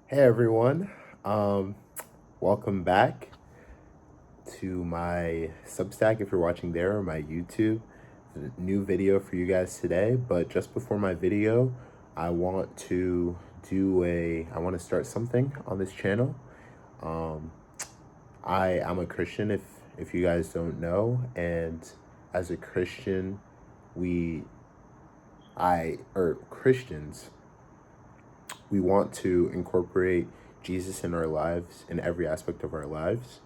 Hey everyone, um, welcome back to my Substack if you're watching there, or my YouTube. New video for you guys today, but just before my video, I want to I want to start something on this channel. Um, I am a Christian if you guys don't know, and as a Christian, we or Christians, we want to incorporate Jesus in our lives, in every aspect of our lives.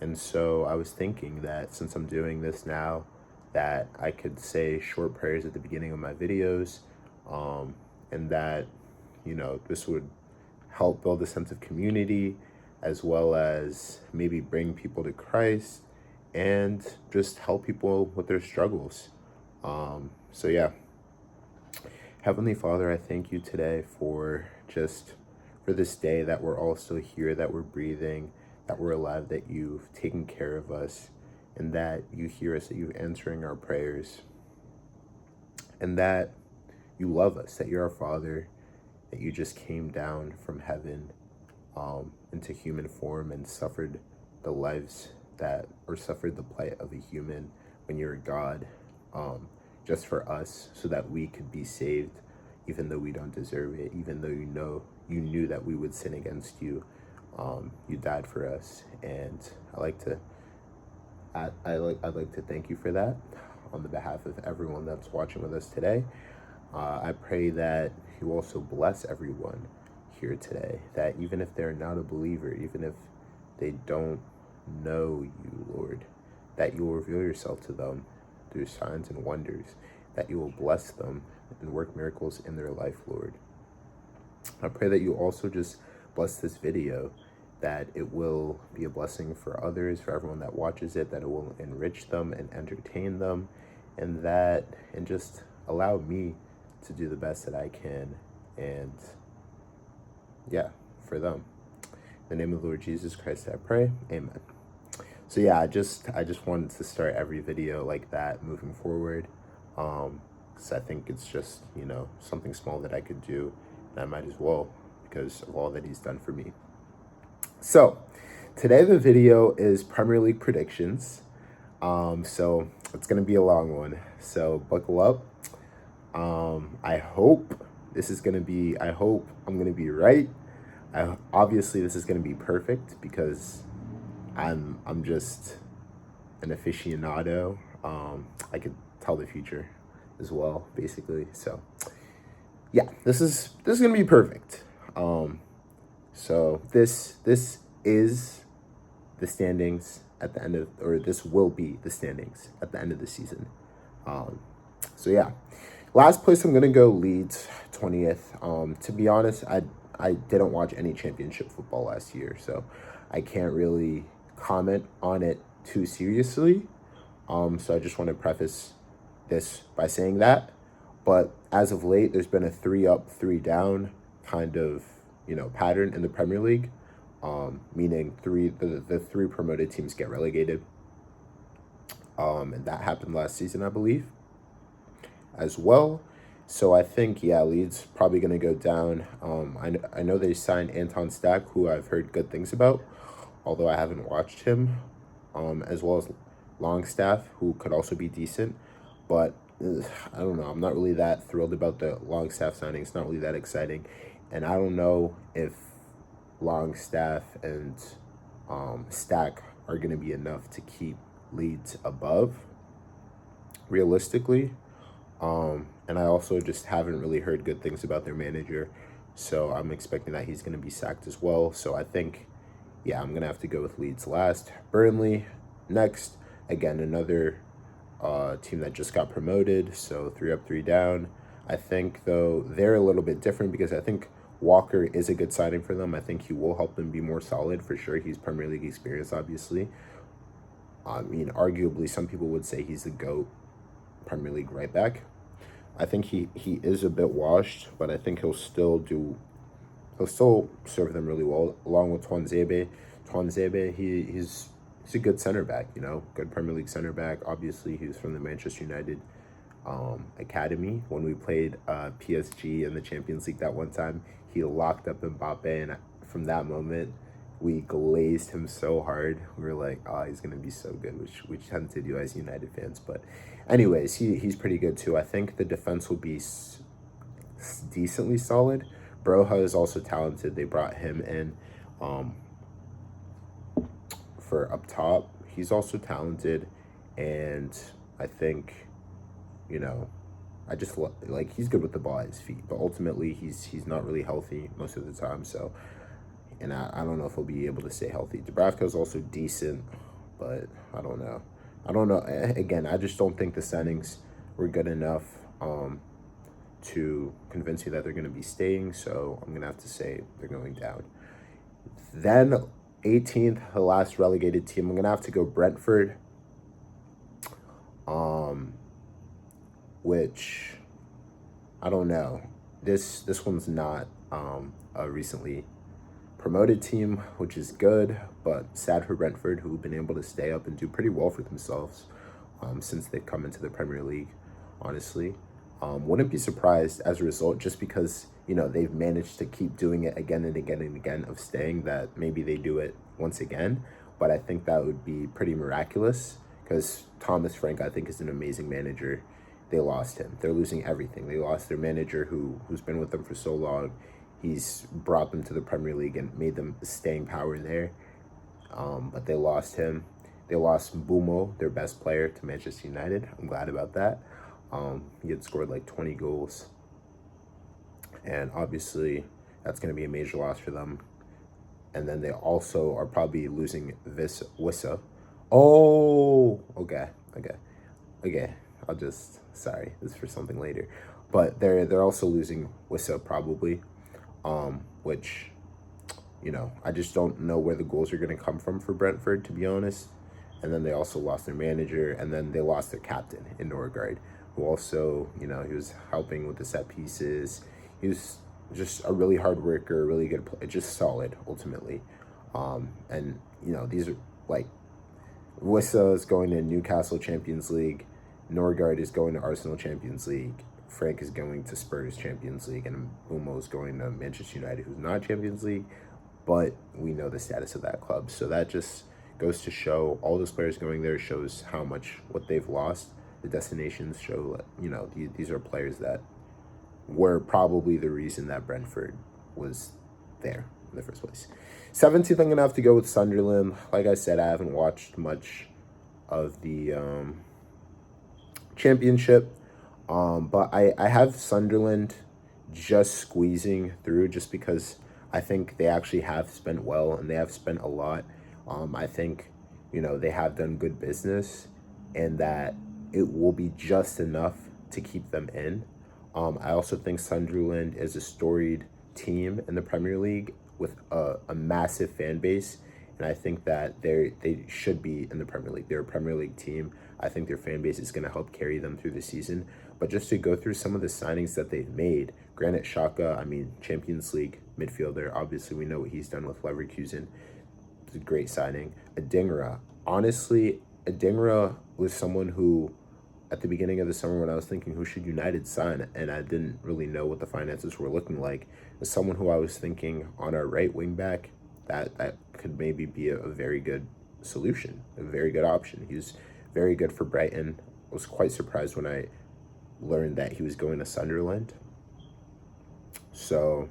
And so I was thinking that since I'm doing this now, that I could say short prayers at the beginning of my videos, um, and that, this would help build a sense of community, as well as maybe bring people to Christ and just help people with their struggles. So yeah, Heavenly Father, I thank you today for this day, that we're all still here, that we're breathing, that we're alive, that you've taken care of us, and that you hear us, that you're answering our prayers, and that you love us, that you're our Father, that you just came down from heaven into human form and suffered the lives or suffered the plight of a human when you're God, just for us, so that we could be saved, even though we don't deserve it, even though you knew that we would sin against you. You died for us, and I'd like to thank you for that on the behalf of everyone that's watching with us today. I pray that you also bless everyone here today, that even if they're not a believer, even if they don't know you, Lord, that you will reveal yourself to them through signs and wonders, that you will bless them and work miracles in their life, Lord. I pray that you also just bless this video, that it will be a blessing for others, for everyone that watches it, that it will enrich them and entertain them, and just allow me to do the best that I can, and yeah, for them. In the name of the Lord Jesus Christ, I pray. Amen. So yeah, I just wanted to start every video like that moving forward, because I think it's just something small that I could do, and I might as well, because of all that he's done for me. So today the video is Premier League predictions. So it's gonna be a long one. So buckle up. I hope I hope I'm gonna be right. Obviously this is gonna be perfect, because I'm just an aficionado. I could tell the future as well, basically. So yeah, this is gonna be perfect. So this is the standings at the end of, or this will be the standings at the end of the season. So yeah, last place I'm gonna go Leeds, 20th. To be honest, I didn't watch any championship football last year, so I can't really comment on it too seriously. So I just want to preface this by saying that. But as of late, there's been a 3 up, 3 down kind of pattern in the Premier League, meaning the 3 promoted teams get relegated. And that happened last season, I believe, as well. So I think, yeah, Leeds probably going to go down. I know they signed Anton Stack, who I've heard good things about, although I haven't watched him, as well as Longstaff, who could also be decent. But I don't know. I'm not really that thrilled about the Longstaff signing. It's not really that exciting. And I don't know if Longstaff and Stack are going to be enough to keep Leeds above, realistically. And I also just haven't really heard good things about their manager. So I'm expecting that he's going to be sacked as well. So I think, yeah, I'm going to have to go with Leeds last. Burnley next. Again, another team that just got promoted. So 3 up, 3 down. I think, though, they're a little bit different, because I think Walker is a good signing for them. I think he will help them be more solid for sure. He's Premier League experience, obviously. I mean, arguably, some people would say he's the GOAT Premier League right back. I think he is a bit washed, but I think he'll still serve them really well, along with Tuanzebe. He's a good center back, good Premier League center back. Obviously, he's from the Manchester United academy. When we played PSG in the Champions League that one time, he locked up Mbappe, and from that moment, we glazed him so hard. We were like, oh, he's gonna be so good, which we tend to do as United fans. But anyways, he's pretty good too. I think the defense will be decently solid. Broha is also talented. They brought him in um, for up top. He's also talented, and I think, you know, I just like he's good with the ball at his feet, but ultimately he's not really healthy most of the time. So, and I don't know if he'll be able to stay healthy. Dubravka is also decent, but I don't know. I don't know. Again, I just don't think the signings were good enough to convince me that they're going to be staying. So I'm going to have to say they're going down. Then 18th, the last relegated team. I'm going to have to go Brentford. Which I don't know. This one's not a recently promoted team, which is good, but sad for Brentford, who've been able to stay up and do pretty well for themselves since they've come into the Premier League, honestly. Wouldn't be surprised as a result, just because, you know, they've managed to keep doing it again and again and again of staying, that maybe they do it once again. But I think that would be pretty miraculous because Thomas Frank, I think, is an amazing manager. They lost him. They're losing everything. They lost their manager who's been with them for so long. He's brought them to the Premier League and made them staying power there. But they lost him. They lost Mbumo, their best player, to Manchester United. I'm glad about that. He had scored like 20 goals. And obviously, that's going to be a major loss for them. And then they also are probably losing Wissa. Oh, okay. Sorry, this is for something later. But they're also losing Wissa probably, which, you know, I just don't know where the goals are going to come from for Brentford, to be honest. And then they also lost their manager, and then they lost their captain in Norgard, who also, you know, he was helping with the set pieces. He was just a really hard worker, really good player, just solid ultimately. And, you know, these are like, Wissa is going to Newcastle Champions League. Norgard is going to Arsenal Champions League. Frank is going to Spurs Champions League. And Mbumo is going to Manchester United, who's not Champions League. But we know the status of that club. So that just goes to show, all those players going there shows how much what they've lost. The destinations show, you know, these are players that were probably the reason that Brentford was there in the first place. 17th, I'm going to have to go with Sunderland. Like I said, I haven't watched much of the championship, but I have Sunderland just squeezing through just because I think they actually have spent well and they have spent a lot. I think, you know, they have done good business and that it will be just enough to keep them in. I also think Sunderland is a storied team in the Premier League with a massive fan base. And I think that they should be in the Premier League. They're a Premier League team. I think their fan base is going to help carry them through the season. But just to go through some of the signings that they've made, Granit Xhaka, I mean, Champions League midfielder. Obviously, we know what he's done with Leverkusen. It's a great signing. Adingra. Honestly, Adingra was someone who, at the beginning of the summer when I was thinking who should United sign, and I didn't really know what the finances were looking like, as someone who I was thinking on our right wing back, that could maybe be a very good solution, a very good option. He was very good for Brighton. I was quite surprised when I learned that he was going to Sunderland. So,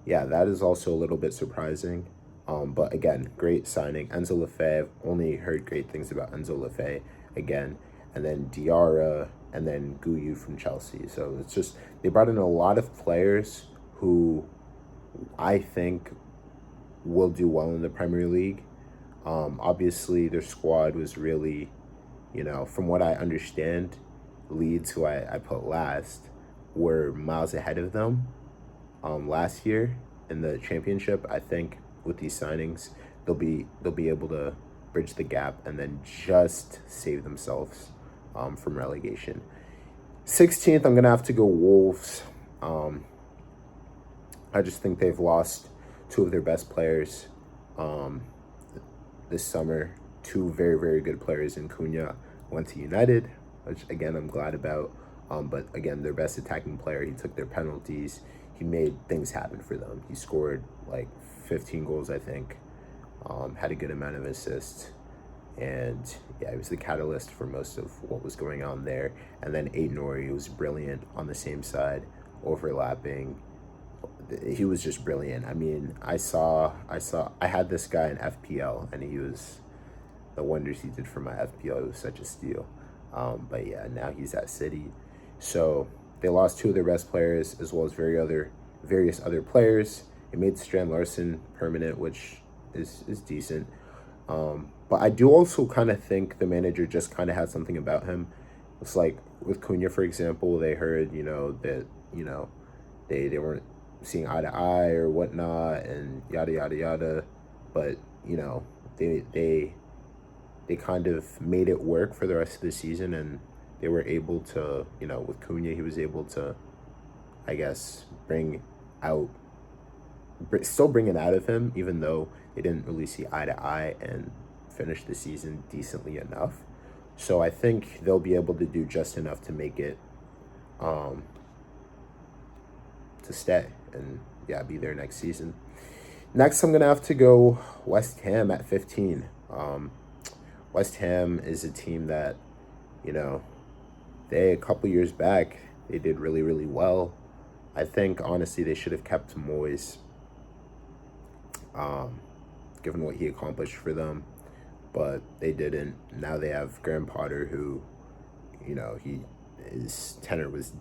yeah, that is also a little bit surprising. But again, great signing. Enzo Lefebvre, only heard great things about Enzo Lefebvre again. And then Diarra, and then Guyu from Chelsea. So it's just, they brought in a lot of players who I think will do well in the Premier League. Obviously, their squad was really, you know, from what I understand, Leeds, who I put last, were miles ahead of them last year in the championship. I think with these signings, they'll be able to bridge the gap and then just save themselves from relegation. 16th, I'm gonna have to go Wolves. I just think they've lost two of their best players this summer. Two very, very good players in Cunha went to United, which again I'm glad about. But again, their best attacking player, he took their penalties. he made things happen for them. He scored like 15 goals, I think. Had a good amount of assists, and yeah, he was the catalyst for most of what was going on there. And then Aït-Nouri was brilliant on the same side, overlapping. He was just brilliant. I mean, I had this guy in FPL, and he was the wonders he did for my FPL. It was such a steal. But yeah, now he's at City. So they lost two of their best players as well as various other players. It made Strand Larson permanent, which is decent. But I do also kind of think the manager just kind of had something about him. It's like with Cunha, for example, they heard, that, they weren't seeing eye to eye or whatnot and yada, yada, yada. But, they kind of made it work for the rest of the season, and they were able to, with Cunha, he was able to, I guess, still bring it out of him, even though they didn't really see eye to eye, and finish the season decently enough. So I think they'll be able to do just enough to make it, to stay and yeah, be there next season. Next, I'm gonna have to go West Ham at 15. West Ham is a team that, they a couple years back, they did really, really well. I think honestly they should have kept Moyes, given what he accomplished for them, but they didn't. Now they have Graham Potter, who, his tenure was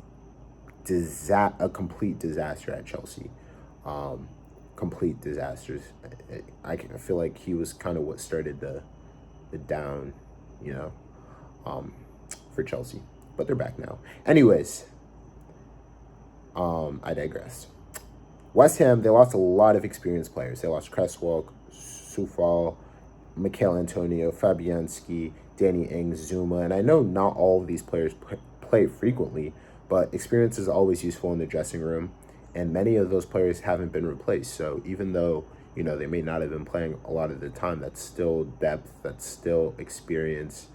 a complete disaster at Chelsea. Complete disasters. I feel like he was kind of what started the down, for Chelsea. But they're back now. Anyways, I digress. West Ham, they lost a lot of experienced players. They lost Cresswell, Soufal, Mikel Antonio, Fabianski, Danny Ings, Zuma. And I know not all of these players play frequently, but experience is always useful in the dressing room. And many of those players haven't been replaced. So even though, they may not have been playing a lot of the time, that's still depth, that's still experience,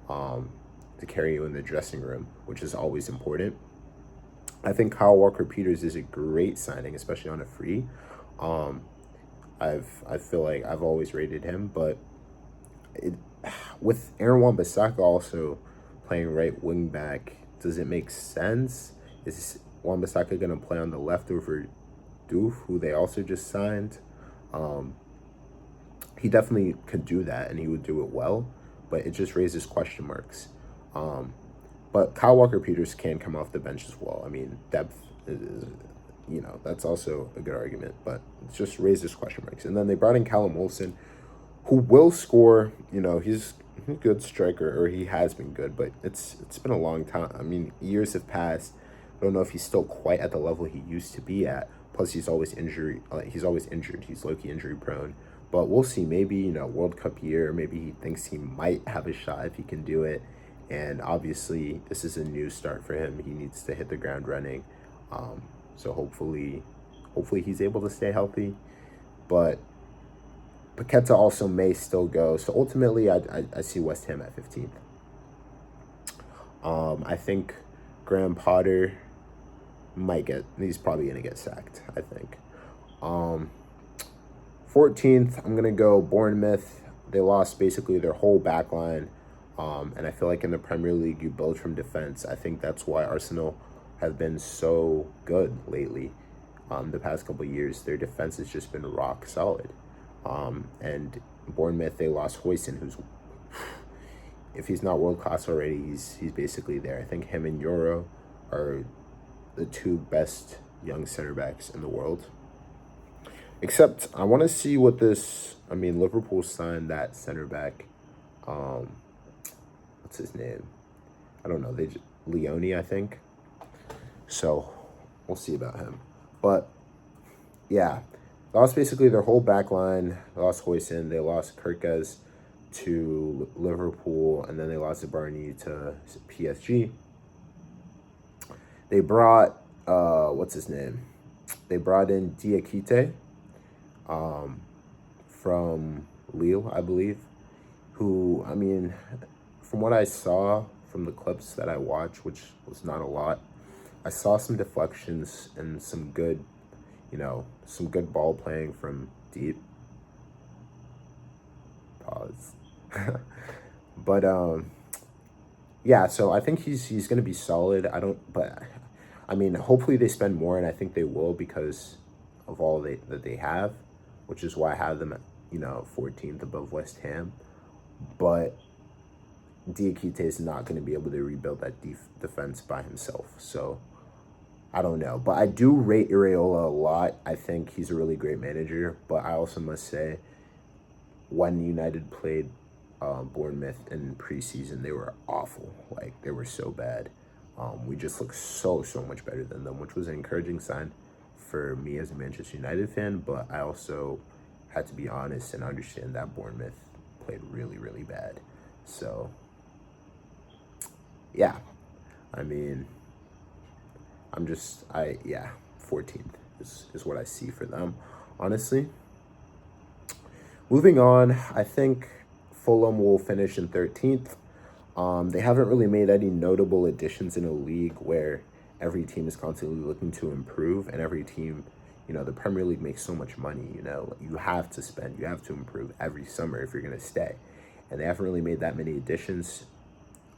to carry you in the dressing room, which is always important. I think Kyle Walker-Peters is a great signing, especially on a free. I feel like I've always rated him, but with Aaron Wan-Bissaka also playing right wing back, does it make sense? Is Wan-Bissaka going to play on the left over Diouf, who they also just signed? He definitely could do that, and he would do it well, but it just raises question marks. But Kyle Walker-Peters can come off the bench as well. I mean, depth is, that's also a good argument, but it just raises question marks. And then they brought in Callum Wilson, who will score. He's a good striker, or he has been good, but it's been a long time. I mean, years have passed. I don't know if he's still quite at the level he used to be at. Plus, he's always injured. He's low-key injury prone. But we'll see. Maybe, World Cup year, maybe he thinks he might have a shot if he can do it. And obviously, this is a new start for him. He needs to hit the ground running. So hopefully he's able to stay healthy. But Paqueta also may still go. So ultimately, I see West Ham at 15th. I think Graham Potter he's probably going to get sacked, I think. 14th, I'm going to go Bournemouth. They lost basically their whole back line. And I feel like in the Premier League, you build from defense. I think that's why Arsenal have been so good lately. The past couple of years, their defense has just been rock solid. And Bournemouth, they lost Huijsen, who's, if he's not world class already, he's basically there. I think him and Euro are the two best young center backs in the world. Except I want to see what Liverpool signed that center back. What's his name? I don't know. Leone, I think. So we'll see about him. But yeah, lost basically their whole back line. They lost Huijsen. They lost Kirkes to Liverpool, and then they lost Zabarni to PSG. They brought what's his name? They brought in Diakite from Lille, I believe, who, I mean, from what I saw from the clips that I watched, which was not a lot, I saw some deflections and some good, some good ball playing from deep. Pause. But yeah, so I think he's gonna be solid. But I mean, hopefully they spend more, and I think they will because of all that they have, which is why I have them at 14th above West Ham. But Diakite is not going to be able to rebuild that defense by himself. So I don't know. But I do rate Iraola a lot. I think he's a really great manager. But I also must say, when United played Bournemouth in preseason, they were awful. Like, they were so bad. We just looked so much better than them, which was an encouraging sign for me as a Manchester United fan. But I also had to be honest and understand that Bournemouth played really bad. So yeah, I mean, 14th is what I see for them, honestly. Moving on, I think Fulham will finish in 13th. They haven't really made any notable additions in a league where every team is constantly looking to improve, and every team, the Premier League makes so much money, you have to spend, you have to improve every summer if you're going to stay. And they haven't really made that many additions.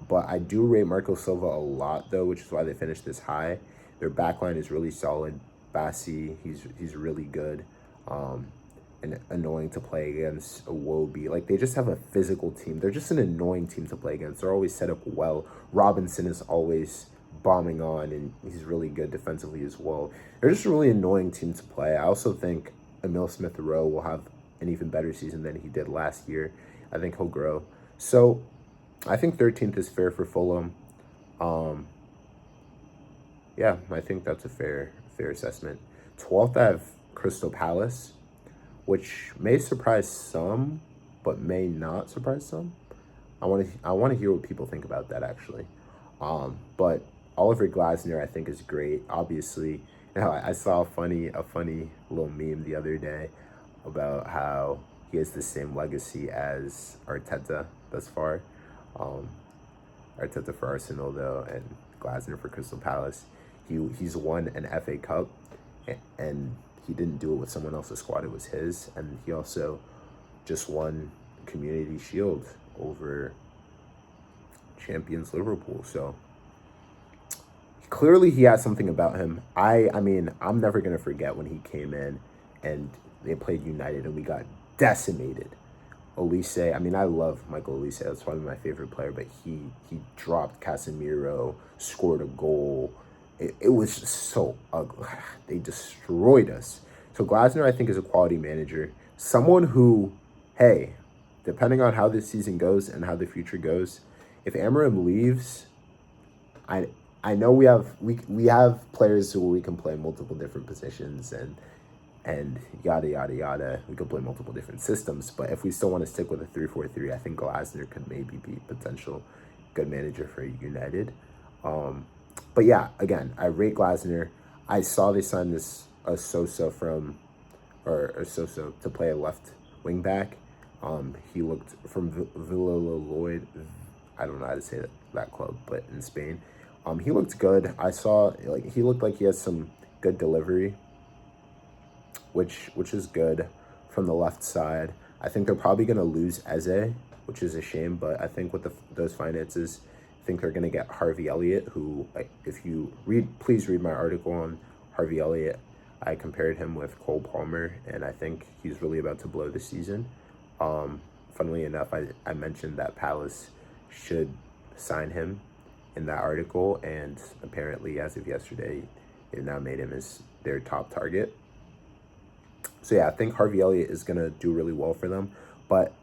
But I do rate Marco Silva a lot, though, which is why they finished this high. Their backline is really solid. Bassi, he's really good. And annoying to play against. Iwobi, like, they just have a physical team. They're just an annoying team to play against. They're always set up well. Robinson is always bombing on, and he's really good defensively as well. They're just a really annoying team to play. I also think Emil Smith-Rowe will have an even better season than he did last year. I think he'll grow. So I think 13th is fair for Fulham. Yeah, I think that's a fair assessment. 12th, I have Crystal Palace, which may surprise some, but may not surprise some. I want to hear what people think about that, actually. But Oliver Glasner, I think, is great. Obviously, I saw a funny little meme the other day about how he has the same legacy as Arteta thus far. Arteta for Arsenal, though, and Glasner for Crystal Palace. He's won an FA Cup, and he didn't do it with someone else's squad. It was his. And he also just won Community Shield over champions Liverpool. So clearly he has something about him. I mean, I'm never going to forget when he came in and they played United and we got decimated. Olise, I mean, I love Michael Olise. That's probably my favorite player, but he dropped Casemiro, scored a goal. It was just so ugly. They destroyed us. So Glasner, I think, is a quality manager. Someone who, hey, depending on how this season goes and how the future goes, if Amorim leaves, I know we have players who we can play multiple different positions and yada yada yada. We could play multiple different systems, but if we still want to stick with a 3-4-3, I think Glasner could maybe be a potential good manager for United. But yeah, again, I rate Glasner. I saw they signed Sosa to play a left wing back. He looked from Villarreal. I don't know how to say that club, but in Spain, he looked good. I saw he looked like he has some good delivery, which is good from the left side. I think they're probably going to lose Eze, which is a shame, but I think with those finances, I think they're going to get Harvey Elliott, who, if you please read my article on Harvey Elliott. I compared him with Cole Palmer, and I think he's really about to blow this season. Funnily enough, I mentioned that Palace should sign him in that article, and apparently, as of yesterday, they've now made him as their top target. So yeah, I think Harvey Elliott is going to do really well for them, but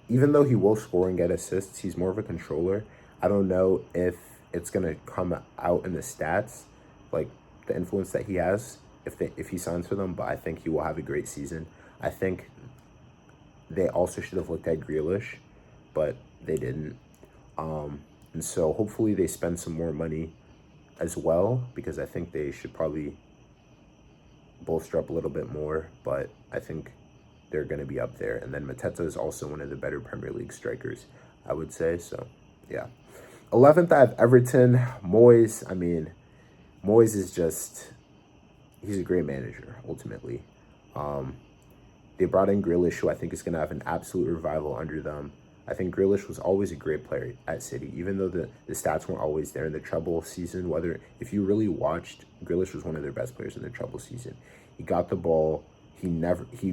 even though he will score and get assists, he's more of a controller. I don't know if it's going to come out in the stats, like the influence that he has if he signs for them, but I think he will have a great season. I think they also should have looked at Grealish, but they didn't. And so hopefully they spend some more money as well, because I think they should probably bolster up a little bit more, but I think they're going to be up there. And then Mateta is also one of the better Premier League strikers, I would say. So, yeah. 11th, I have Everton. Moyes, I mean, Moyes is just, he's a great manager, ultimately. Um, they brought in Grealish, who I think is going to have an absolute revival under them. I think Grealish was always a great player at City, even though the stats weren't always there in the treble season. Whether, if you really watched, Grealish was one of their best players in the treble season. He got the ball. He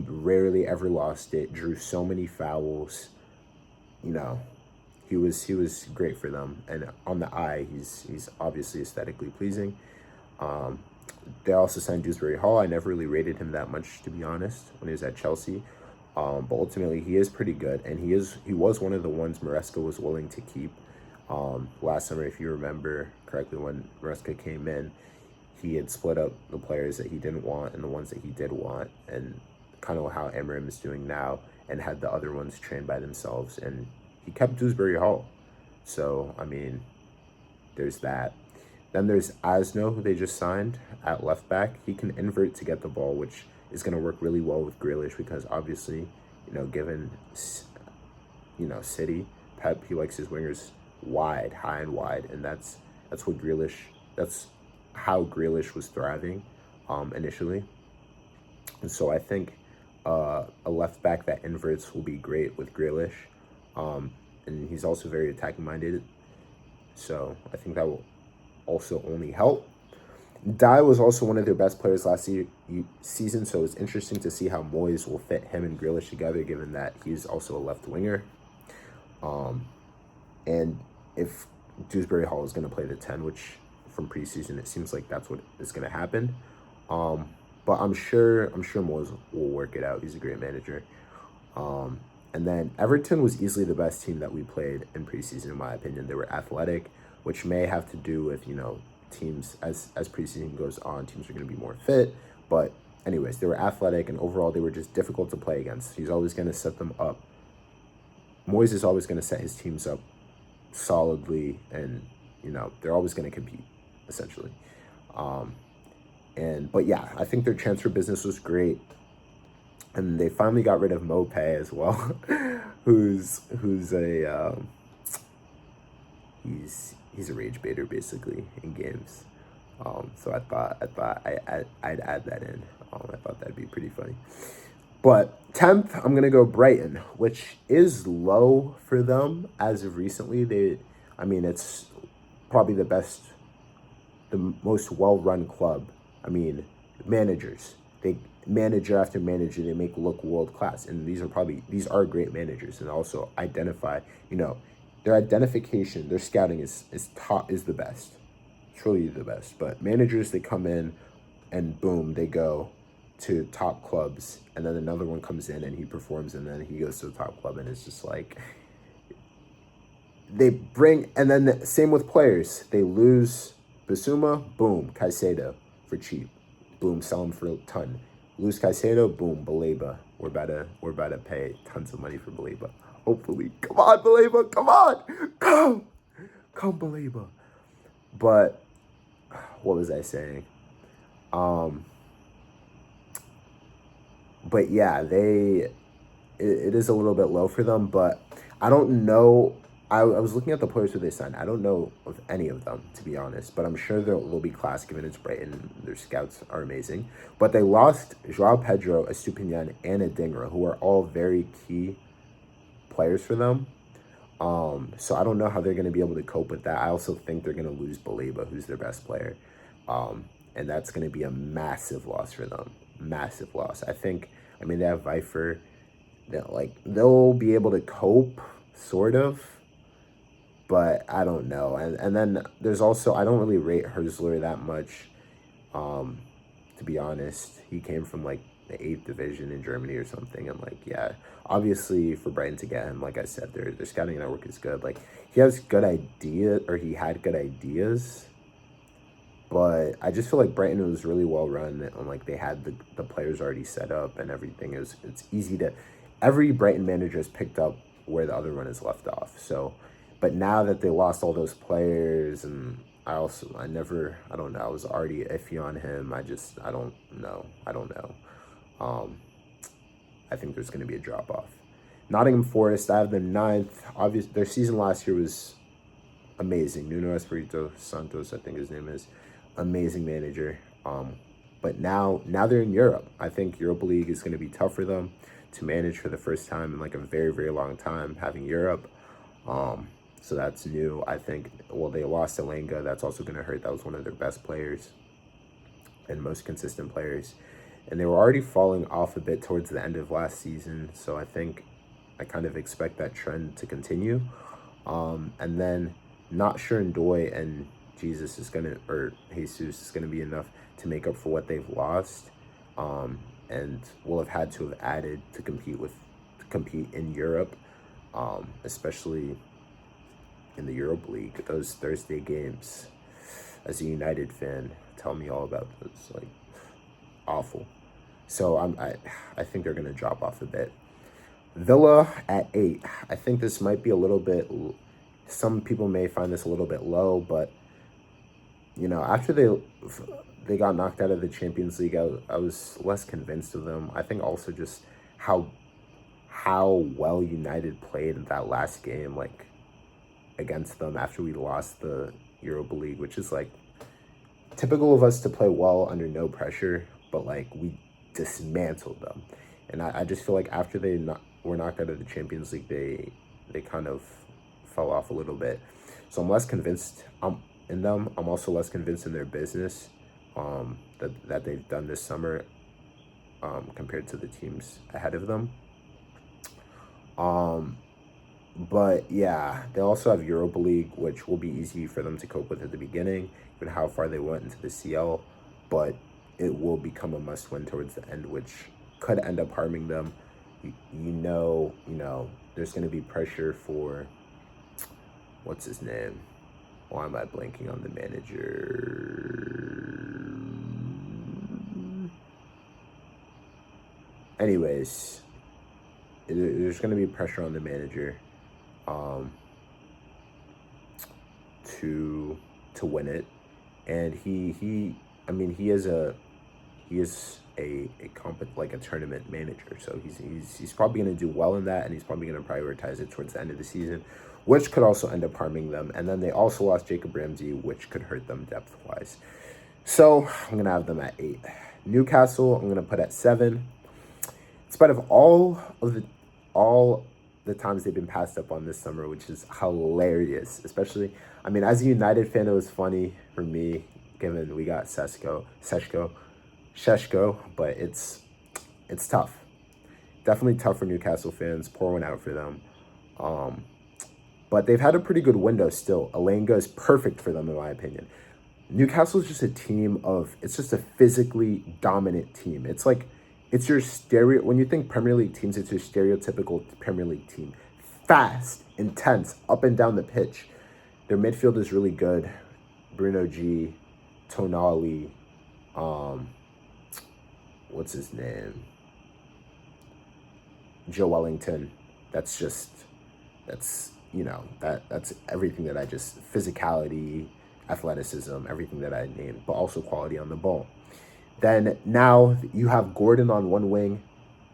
rarely ever lost it. Drew so many fouls. You know, he was great for them. And on the eye, he's obviously aesthetically pleasing. They also signed Dewsbury Hall. I never really rated him that much, to be honest, when he was at Chelsea. But ultimately, he is pretty good, and he was one of the ones Maresca was willing to keep. Last summer, if you remember correctly, when Maresca came in, he had split up the players that he didn't want and the ones that he did want, and kind of how Amorim is doing now, and had the other ones trained by themselves. And he kept Dewsbury Hall. So, I mean, there's that. Then there's Asno, who they just signed at left back. He can invert to get the ball, which is going to work really well with Grealish because obviously, given, City, Pep, he likes his wingers wide, high and wide. And that's how Grealish was thriving initially. And so I think a left back that inverts will be great with Grealish. And he's also very attacking minded. So I think that will also only help. Dye was also one of their best players last season, so it's interesting to see how Moyes will fit him and Grealish together, given that he's also a left winger. And if Dewsbury Hall is going to play the 10, which from preseason it seems like that's what is going to happen. But I'm sure Moyes will work it out. He's a great manager. And then Everton was easily the best team that we played in preseason, in my opinion. They were athletic, which may have to do with, teams as preseason goes on, teams are going to be more fit. But anyways, they were athletic, and overall they were just difficult to play against. He's always going to set them up. Moyes is always going to set his teams up solidly, and they're always going to compete, essentially. But yeah, I think their transfer business was great. And they finally got rid of Mopé as well, who's a he's a rage baiter basically in games. So I thought I'd add that in. I thought that'd be pretty funny. But 10th, I'm gonna go Brighton, which is low for them as of recently. It's probably the most well-run club. Managers. Manager after manager, they make look world class, and these are great managers, and also identify, their identification, their scouting is the best, truly the best. But managers, they come in and boom, they go to top clubs, and then another one comes in and he performs, and then he goes to the top club, and it's just like they bring. And then same with players, they lose Basuma, boom, Caicedo for cheap, boom, sell him for a ton. Lose Caicedo, boom, Baleba. We're about to pay tons of money for Baleba. Hopefully. Come on, Baleba. Come on. Come, Baleba. But what was I saying? But yeah, it is a little bit low for them, but I don't know. I was looking at the players who they signed. I don't know of any of them, to be honest, but I'm sure they'll be class given it's Brighton. Their scouts are amazing. But they lost Joao Pedro, Estupinian, and Adingra, who are all very key players for them. So I don't know how they're going to be able to cope with that. I also think they're going to lose Baleba, who's their best player. And that's going to be a massive loss for them. Massive loss. They have Vifer. They'll be able to cope, sort of. But I don't know. And then there's also, I don't really rate Herzler that much, to be honest. He came from the 8th division in Germany or something. And obviously for Brighton to get him, like I said, their scouting network is good. He has good ideas, or he had good ideas. But I just feel like Brighton was really well run, and they had the players already set up and everything. It's easy to, every Brighton manager has picked up where the other one is left off. So, but now that they lost all those players, and I don't know, I was already iffy on him. I don't know. I think there's going to be a drop off. Nottingham Forest, I have them 9th. Obviously, their season last year was amazing. Nuno Espirito Santos, I think his name is, amazing manager. But now they're in Europe. I think Europa League is going to be tough for them to manage for the first time in like a very, very long time, having Europe. So that's new. I think, well, they lost Elanga. That's also going to hurt. That was one of their best players and most consistent players. And they were already falling off a bit towards the end of last season. So I think I kind of expect that trend to continue. And then not sure Ndoye and Jesus is going to, or Jesus is going to be enough to make up for what they've lost. And will have had to have added to compete in Europe, especially in the Europa League. Those Thursday games, as a United fan, tell me all about those. Like, awful. So I think they're gonna drop off a bit. Villa at 8. I think this might be a little bit. Some people may find this a little bit low, but after they got knocked out of the Champions League, I was less convinced of them. I think also just how well United played in that last game, like against them after we lost the Europa League, which is like typical of us to play well under no pressure, but like we dismantled them. And I just feel like after they were knocked out of the Champions League, they kind of fell off a little bit. So I'm less convinced in them. I'm also less convinced in their business that they've done this summer compared to the teams ahead of them. But yeah, they also have Europa League, which will be easy for them to cope with at the beginning, given how far they went into the CL. But it will become a must-win towards the end, which could end up harming them. There's going to be pressure for, what's his name? Why am I blanking on the manager? Anyways, there's going to be pressure on the manager to win it, and he is a tournament manager, so he's probably going to do well in that, and he's probably going to prioritize it towards the end of the season, which could also end up harming them. And then they also lost Jacob Ramsey, which could hurt them depth wise. So I'm going to have them at 8. Newcastle I'm going to put at 7. In spite of all the times they've been passed up on this summer, which is hilarious. Especially, as a United fan, it was funny for me, given we got Šeško, but it's tough. Definitely tough for Newcastle fans. Pour one out for them. But they've had a pretty good window still. Elanga is perfect for them, in my opinion. Newcastle is just it's just a physically dominant team. It's your when you think Premier League teams, it's your stereotypical Premier League team. Fast, intense, up and down the pitch. Their midfield is really good. Bruno G, Tonali, what's his name? Joe Wellington. That's everything that physicality, athleticism, everything that I named, but also quality on the ball. Then now you have Gordon on one wing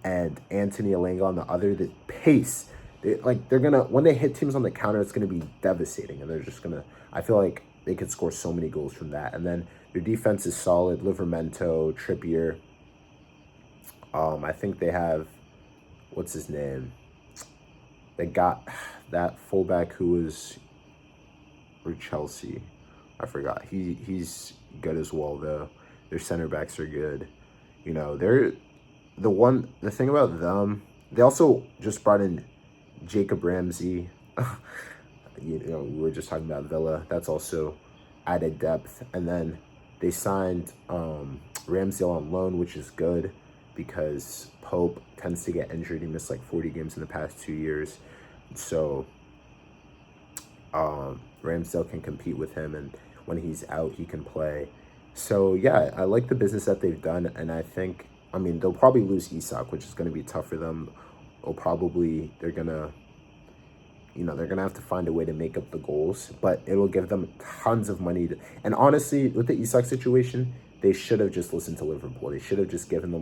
and Anthony Elanga on the other. The pace, they're gonna, when they hit teams on the counter, it's gonna be devastating, and they're just gonna, I feel like they could score so many goals from that. And then their defense is solid. Livramento, Trippier. I think they have, what's his name? They got that fullback who was for Chelsea. I forgot. He's good as well though. Their center backs are good. They're the thing about them, they also just brought in Jacob Ramsey. We were just talking about Villa. That's also added depth. And then they signed Ramsdale on loan, which is good because Pope tends to get injured. He missed like 40 games in the past 2 years. So Ramsdale can compete with him, and when he's out, he can play. So yeah, I like the business that they've done, and I think, they'll probably lose Isak, which is going to be tough for them. They're gonna have to find a way to make up the goals, but it'll give them tons of money. And honestly, with the Isak situation, they should have just listened to Liverpool. They should have just given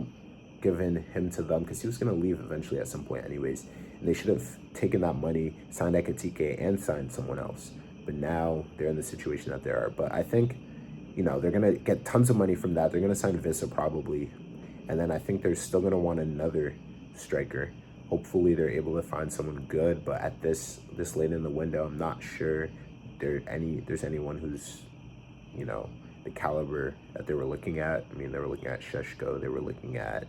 him to them, because he was going to leave eventually at some point anyways. And they should have taken that money, signed Ekitike, and signed someone else. but now they're in the situation that they are. But I think, they're going to get tons of money from that. They're going to sign Vissa probably. And then I think they're still going to want another striker. Hopefully they're able to find someone good. But at this late in the window, I'm not sure there's anyone who's, the caliber that they were looking at. I mean, they were looking at Sheshko. They were looking at,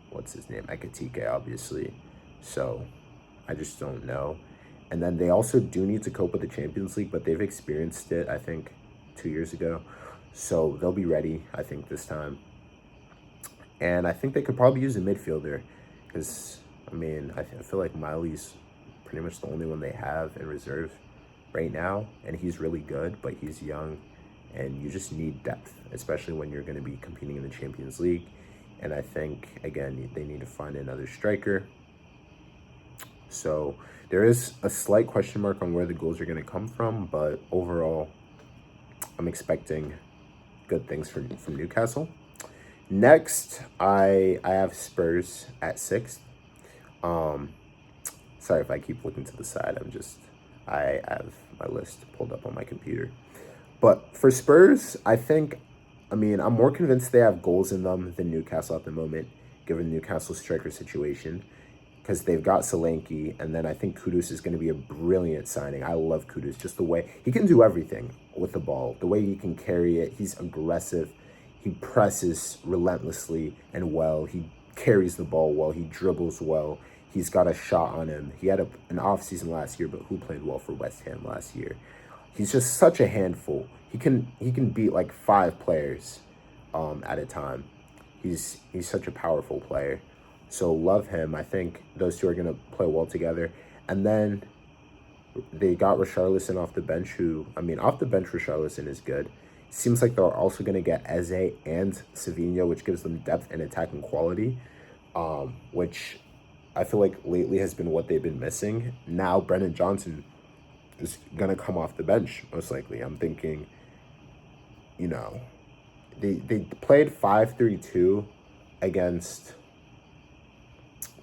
what's his name? Ekatike, obviously. So I just don't know. And then they also do need to cope with the Champions League, but they've experienced it, I think, 2 years ago. So they'll be ready, I think, this time. And I think they could probably use a midfielder because, I mean, I feel like Miley's pretty much the only one they have in reserve right now. And he's really good, but he's young. And you just need depth, especially when you're going to be competing in the Champions League. And I think, again, they need to find another striker. So there is a slight question mark on where the goals are going to come from. But overall, I'm expecting good things from Newcastle. Next, I have Spurs at 6th. Sorry if I keep looking to the side. I have my list pulled up on my computer. But for Spurs, I'm more convinced they have goals in them than Newcastle at the moment, given Newcastle's striker situation, because they've got Solanke, and then I think Kudus is going to be a brilliant signing. I love Kudus, just the way he can do everything with the ball, the way he can carry it. He's aggressive. He presses relentlessly and well. He carries the ball well. He dribbles well. He's got a shot on him. He had an off season last year, but who played well for West Ham last year? He's just such a handful. He can beat like 5 players at a time. He's such a powerful player. So love him. I think those two are going to play well together. And then they got Richarlison off the bench, off the bench Richarlison is good. Seems like they're also going to get Eze and Savinho, which gives them depth and attacking quality, which I feel like lately has been what they've been missing. Now Brennan Johnson is going to come off the bench, most likely. I'm thinking, they played 5-3-2 against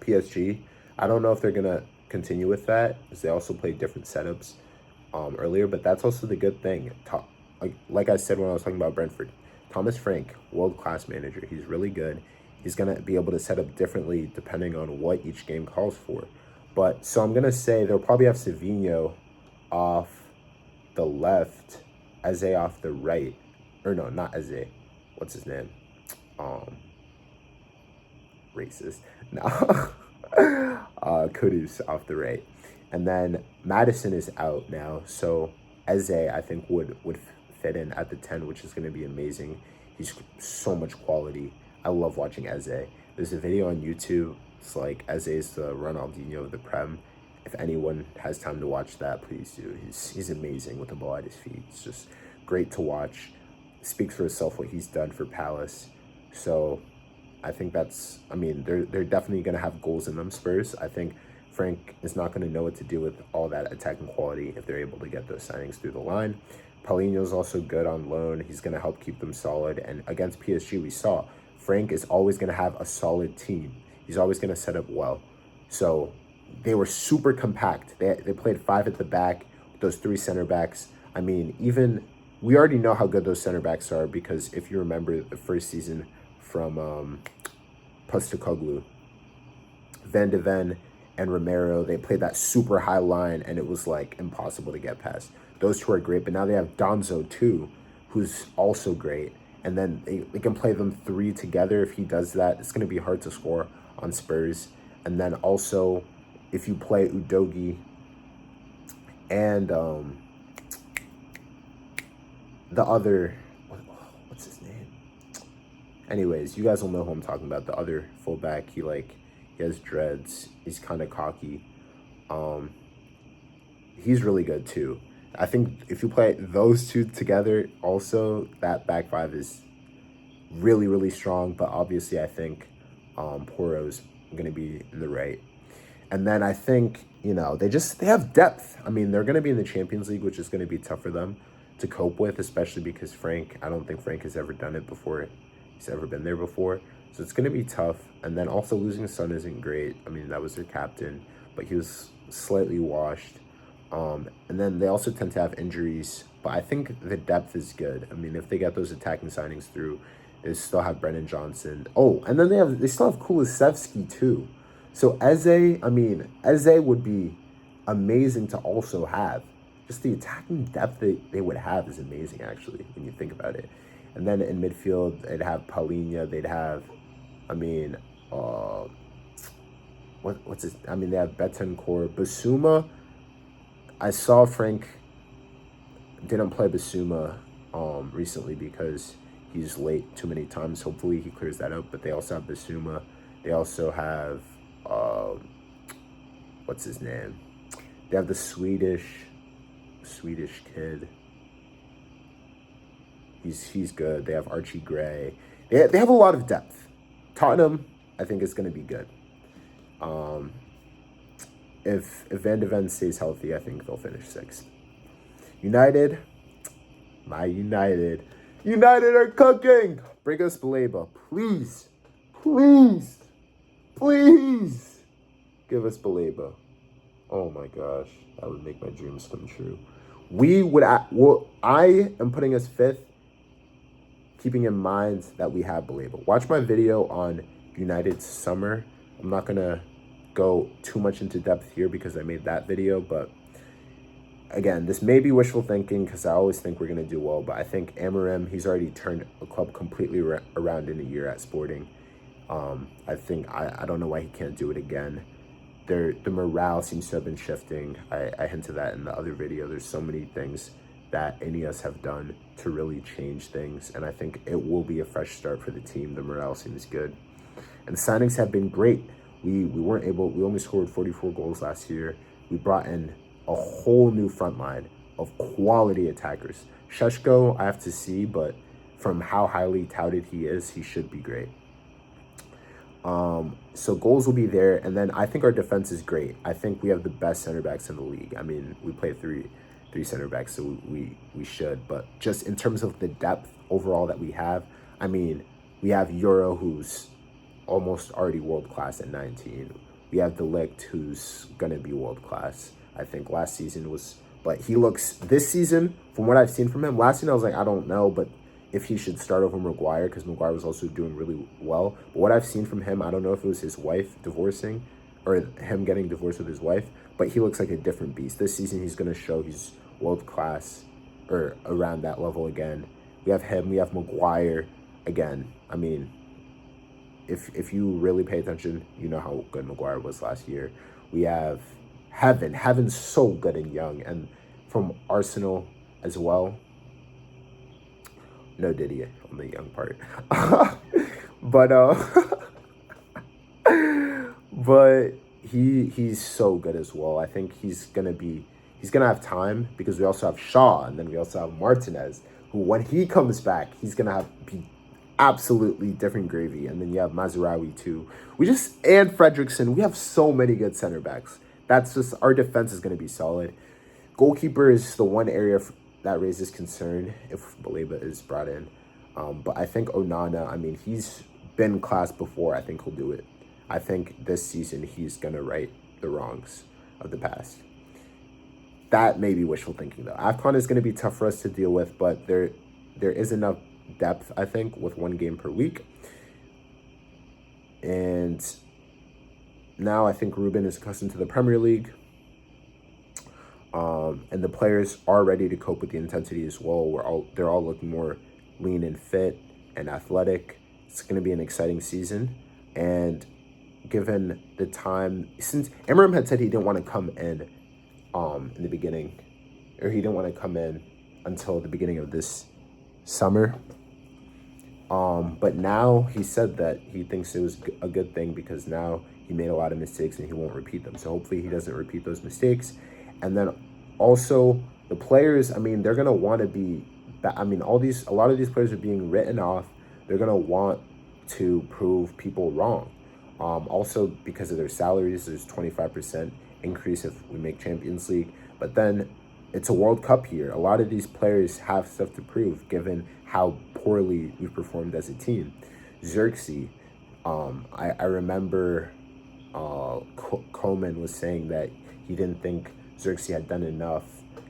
PSG. I don't know if they're going to continue with that, because they also played different setups earlier, but that's also the good thing. Like I said when I was talking about Brentford, Thomas Frank, world-class manager. He's really good. He's going to be able to set up differently depending on what each game calls for. So I'm going to say they'll probably have Savinho off the left, Eze off the right. Or no, not Eze. What's his name? Racist. No. Kudus off the right. And then Madison is out now. So Eze, I think, would fit in at the 10, which is going to be amazing. He's so much quality. I love watching Eze. There's a video on YouTube. It's like Eze is the Ronaldinho of the Prem. If anyone has time to watch that, please do. He's amazing with the ball at his feet. It's just great to watch. Speaks for itself what he's done for Palace. So I think they're definitely going to have goals in them, Spurs. I think Frank is not going to know what to do with all that attacking quality if they're able to get those signings through the line. Paulinho's also good on loan. He's going to help keep them solid. And against PSG, we saw Frank is always going to have a solid team. He's always going to set up well. So they were super compact. They played 5 at the back, those 3 center backs. We already know how good those center backs are, because if you remember the first season from Postecoglou, Van de Ven and Romero, they played that super high line, and it was like impossible to get past. Those two are great, but now they have Donzo too, who's also great. And then they can play them 3 together. If he does that, it's going to be hard to score on Spurs. And then also, if you play Udogie and the other, what's his name? Anyways, you guys will know who I'm talking about. The other fullback, he has dreads. He's kind of cocky. He's really good too. I think if you play those two together, also, that back 5 is really, really strong. But obviously, I think Poro's going to be in the right. And then I think, they have depth. They're going to be in the Champions League, which is going to be tough for them to cope with, especially because I don't think Frank has ever done it before. He's ever been there before. So it's going to be tough. And then also losing Son isn't great. That was their captain, but he was slightly washed. And then they also tend to have injuries, but I think the depth is good. I mean, if they get those attacking signings through, they still have Brennan Johnson. Oh, and then they still have Kulusevski too. So Eze would be amazing to also have. Just the attacking depth they would have is amazing, actually, when you think about it. And then in midfield, they'd have Paulinho. They'd have, I mean, uh, what's his? I mean, they have Betancourt, Basuma. I saw Frank didn't play Basuma recently because he's late too many times. Hopefully he clears that up. But they also have Basuma. They also have what's his name? They have the Swedish kid. He's good. They have Archie Gray. They have a lot of depth. Tottenham, I think, is going to be good. If Van de Ven stays healthy, I think they'll finish 6th. United, my United are cooking. Bring us Baleba, please, give us Baleba. Oh my gosh, that would make my dreams come true. I am putting us 5th, keeping in mind that we have Baleba. Watch my video on United's summer. I'm not gonna go too much into depth here because I made that video, but again, this may be wishful thinking because I always think we're going to do well, but I think Amorim, he's already turned a club completely around in a year at Sporting. I don't know why he can't do it again. The morale seems to have been shifting. I hinted that in the other video. There's so many things that Ineos have done to really change things, and I think it will be a fresh start for the team. The morale seems good. And the signings have been great. We only scored 44 goals last year. We brought in a whole new front line of quality attackers. Sheshko, I have to see, but from how highly touted he is, he should be great. So goals will be there, and then I think our defense is great. I think we have the best center backs in the league. I mean, we play three center backs, so we should. But just in terms of the depth overall that we have, I mean, we have Euro, who's almost already world-class at 19. We have De Ligt, who's going to be world-class. I think last season was... But he looks... This season, from what I've seen from him, last season I was like, I don't know, but if he should start over Maguire, because Maguire was also doing really well. But what I've seen from him, I don't know if it was his wife divorcing or him getting divorced with his wife, but he looks like a different beast. This season, he's going to show he's world-class or around that level again. We have him. We have Maguire. Again, I mean... If you really pay attention, you know how good Maguire was last year. We have Heaven. Heaven's so good and young. And from Arsenal as well. No Didier on the young part. But he's so good as well. I think he's gonna have time because we also have Shaw, and then we also have Martinez, who when he comes back, he's gonna be absolutely different gravy. And then you have Mazraoui too. And Fredrickson. We have so many good center backs. That's just, our defense is going to be solid. Goalkeeper is the one area that raises concern if Baleba is brought in. But I think Onana, I mean, he's been class before. I think he'll do it. I think this season he's going to right the wrongs of the past. That may be wishful thinking though. AFCON is going to be tough for us to deal with, but there is enough depth, I think, with 1 game per week. And now I think Ruben is accustomed to the Premier League. And the players are ready to cope with the intensity as well. They're all looking more lean and fit and athletic. It's going to be an exciting season. And given the time, since Amorim had said he didn't want to come in the beginning, or he didn't want to come in until the beginning of this summer. But now he said that he thinks it was a good thing because now he made a lot of mistakes and he won't repeat them. So hopefully he doesn't repeat those mistakes. And then also the players, I mean, they're going to want to be, I mean, a lot of these players are being written off. They're going to want to prove people wrong. Also because of their salaries, there's 25% increase if we make Champions League. But then it's a World Cup year. A lot of these players have stuff to prove given how poorly we performed as a team. Xerxes, I remember Koeman was saying that he didn't think Xerxes had done enough.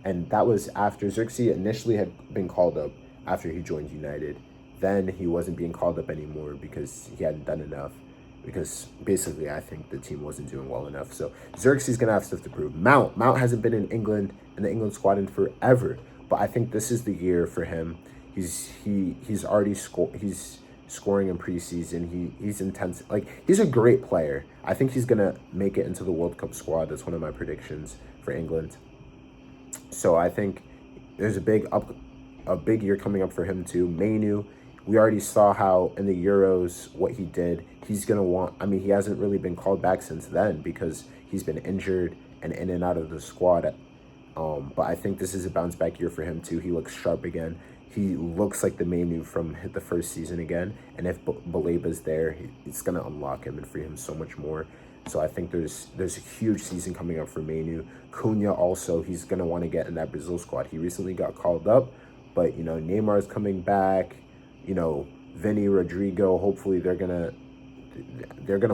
And that was after Xerxes initially had been called up after he joined United. Then he wasn't being called up anymore because he hadn't done enough. Because basically, I think the team wasn't doing well enough. So Xerxes is gonna have stuff to prove. Mount hasn't been in England in the England squad in forever, but I think this is the year for him. He's already scoring in preseason. He's intense. Like, he's a great player. I think he's gonna make it into the World Cup squad. That's one of my predictions for England. So I think there's a big year coming up for him too. Mainu, we already saw how in the Euros what he did. He's gonna want. I mean, he hasn't really been called back since then because he's been injured and in and out of the squad. But I think this is a bounce back year for him too. He looks sharp again. He looks like the Mainu from the first season again. And if Baleba's there, it's gonna unlock him and free him so much more. So I think there's a huge season coming up for Mainu. Cunha also, he's gonna want to get in that Brazil squad. He recently got called up, but you know, Neymar's coming back. You know, Vinny, Rodrigo, hopefully they're gonna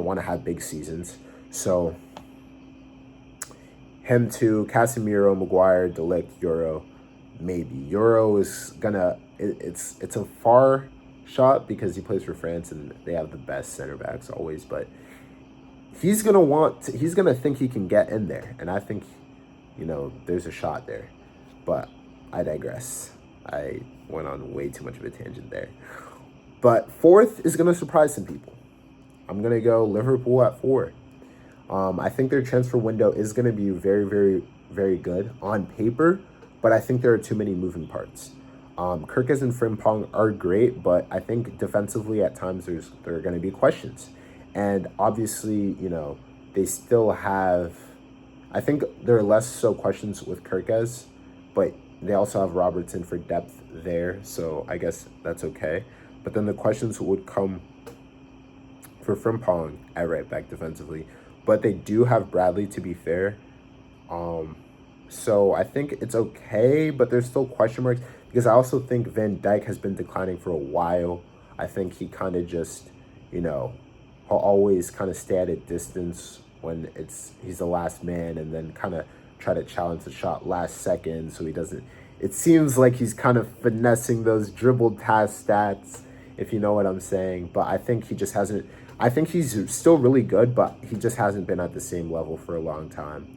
want to have big seasons. So him too, Casemiro, Maguire, De Ligt, Euro, maybe. Euro is gonna it's a far shot because he plays for France and they have the best center backs always, but he's gonna think he can get in there, and I think, you know, there's a shot there. But I digress. I went on way too much of a tangent there. But fourth is going to surprise some people. I'm going to go Liverpool at 4. I think their transfer window is going to be very, very, very good on paper, but I think there are too many moving parts. Kirkes and Frimpong are great, but I think defensively at times there are going to be questions. And obviously, you know, they still have... I think there are less so questions with Kirkes, but they also have Robertson for depth there, so I guess that's okay. But then the questions would come for Frimpong at right back defensively. But they do have Bradley, to be fair. So I think it's okay, but there's still question marks. Because I also think Van Dijk has been declining for a while. I think he kind of just, you know, he'll always kind of stay at a distance when he's the last man, and then kind of try to challenge the shot last second so he doesn't... It seems like he's kind of finessing those dribble task stats, if you know what I'm saying. But I think he just hasn't... I think he's still really good, but he just hasn't been at the same level for a long time.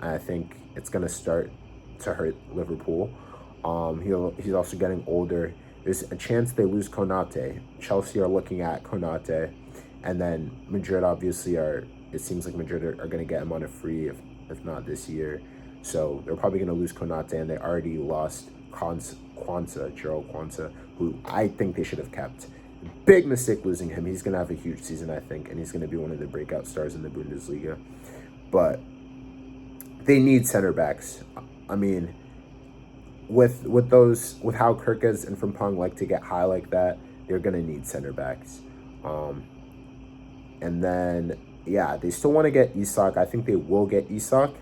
I think it's going to start to hurt Liverpool. He's also getting older. There's a chance they lose Konate. Chelsea are looking at Konate. And then Madrid obviously it seems like Madrid are going to get him on a free, if not this year. So they're probably going to lose Konate, and they already lost Gerald Quansah, who I think they should have kept. Big mistake losing him. He's going to have a huge season, I think, and he's going to be one of the breakout stars in the Bundesliga. But they need center backs. I mean, with how Kirkes and Frimpong like to get high like that, they're going to need center backs. And then, yeah, they still want to get Isak. I think they will get Isak,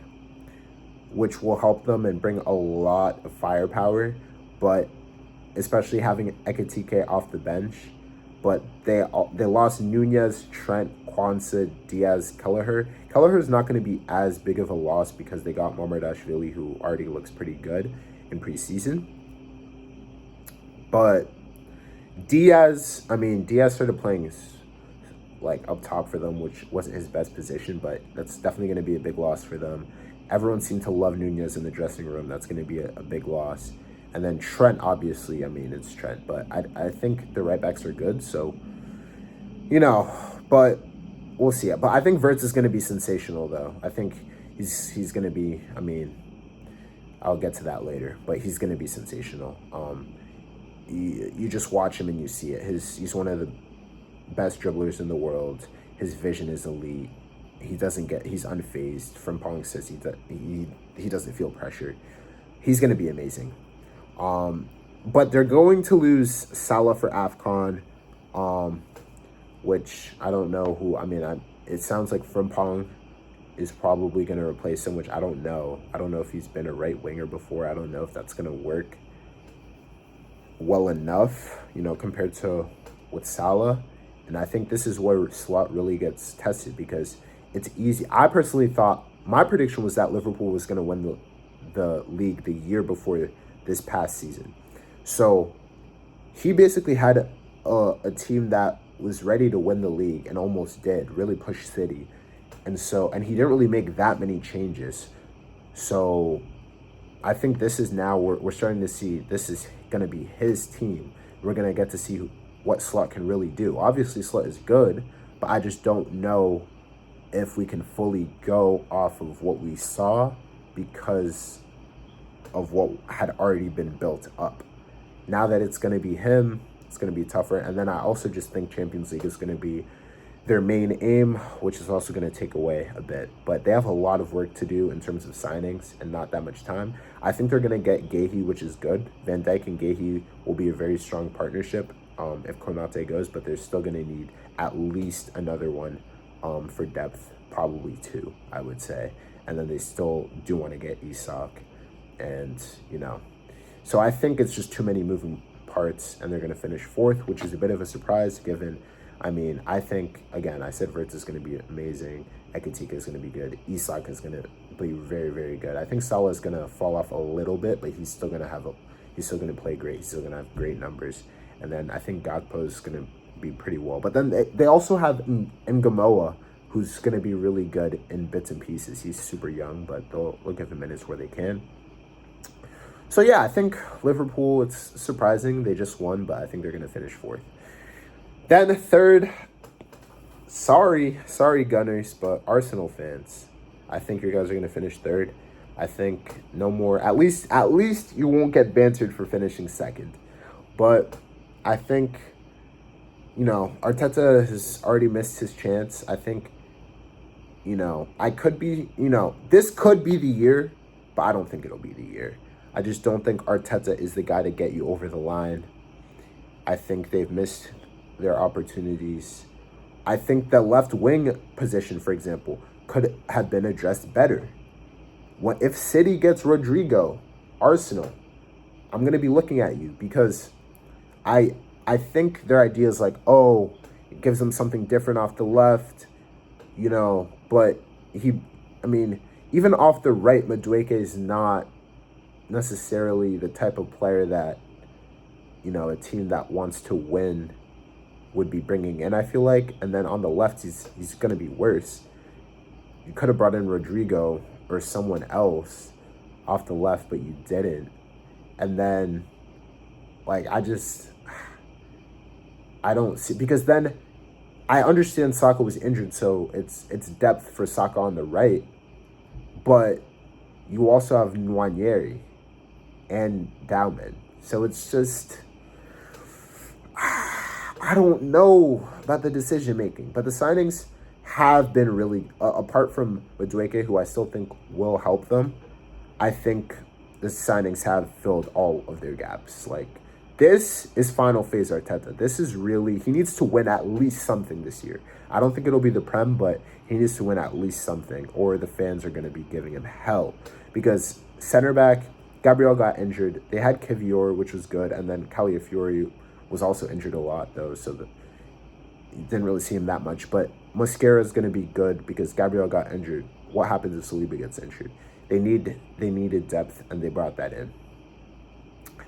which will help them and bring a lot of firepower, but especially having Ekitike off the bench. But they lost Nunez, Trent, Quansah, Diaz, Kelleher. Kelleher is not going to be as big of a loss because they got Mamardashvili, who already looks pretty good in preseason. But Diaz started playing like up top for them, which wasn't his best position, but that's definitely going to be a big loss for them. Everyone seemed to love Nunez in the dressing room. That's going to be a big loss. And then Trent, obviously, I mean, it's Trent, but I think the right backs are good. So, you know, but we'll see. But I think Wirtz is going to be sensational, though. I think he's going to be, I mean, I'll get to that later, but he's going to be sensational. You just watch him and you see it. He's one of the best dribblers in the world. His vision is elite. He's unfazed. Frimpong says he doesn't feel pressure. He's going to be amazing. But they're going to lose Salah for AFCON, which I don't know who. I mean, it sounds like Frimpong is probably going to replace him, which I don't know. I don't know if he's been a right winger before. I don't know if that's going to work well enough, you know, compared to with Salah. And I think this is where Slot really gets tested because it's easy. I personally thought my prediction was that Liverpool was going to win the league the year before this past season. So he basically had a team that was ready to win the league and almost did, really push City. And he didn't really make that many changes. So I think this is now, we're starting to see this is going to be his team. We're going to get to see what Slot can really do. Obviously, Slot is good, but I just don't know if we can fully go off of what we saw because of what had already been built up. Now that it's going to be him, it's going to be tougher. And then I also just think Champions League is going to be their main aim, which is also going to take away a bit. But they have a lot of work to do in terms of signings and not that much time. I think they're going to get Guehi, which is good. Van Dijk and Guehi will be a very strong partnership if Konate goes, but they're still going to need at least another one for depth, probably 2, I would say. And then they still do want to get Isak. And, so I think it's just too many moving parts, and they're going to finish 4th, which is a bit of a surprise given, I think, again, I said Wirtz is going to be amazing. Ekitike is going to be good. Isak is going to be very, very good. I think Salah is going to fall off a little bit, but he's still going to play great. He's still going to have great numbers. And then I think Gakpo is going to be pretty well. But then they also have Ngamoa, who's going to be really good in bits and pieces. He's super young, but they'll give him minutes where they can. So, yeah, I think Liverpool, it's surprising. They just won, but I think they're going to finish 4th. Then 3rd, sorry, Gunners, but Arsenal fans, I think you guys are going to finish 3rd. I think no more, at least you won't get bantered for finishing 2nd. But I think, Arteta has already missed his chance. I think, I could be, this could be the year, but I don't think it'll be the year. I just don't think Arteta is the guy to get you over the line. I think they've missed their opportunities. I think the left wing position, for example, could have been addressed better. If City gets Rodrigo, Arsenal, I'm going to be looking at you because I think their idea is like, it gives them something different off the left, but even off the right, Madueke is not necessarily the type of player that, a team that wants to win would be bringing in, I feel like. And then on the left, he's going to be worse. You could have brought in Rodrigo or someone else off the left, but you didn't. And then, I don't see, because then I understand Saka was injured, so it's depth for Saka on the right, but you also have Nwaneri and Dauman. So it's just, I don't know about the decision-making, but the signings have been really, apart from Madueke, who I still think will help them, I think the signings have filled all of their gaps. This is final phase Arteta. This is really, he needs to win at least something this year. I don't think it'll be the Prem, but he needs to win at least something, or the fans are going to be giving him hell. Because center back, Gabriel got injured. They had Kivior, which was good, and then Calafiori was also injured a lot, though, so you didn't really see him that much. But Mosquera is going to be good because Gabriel got injured. What happens if Saliba gets injured? They needed depth, and they brought that in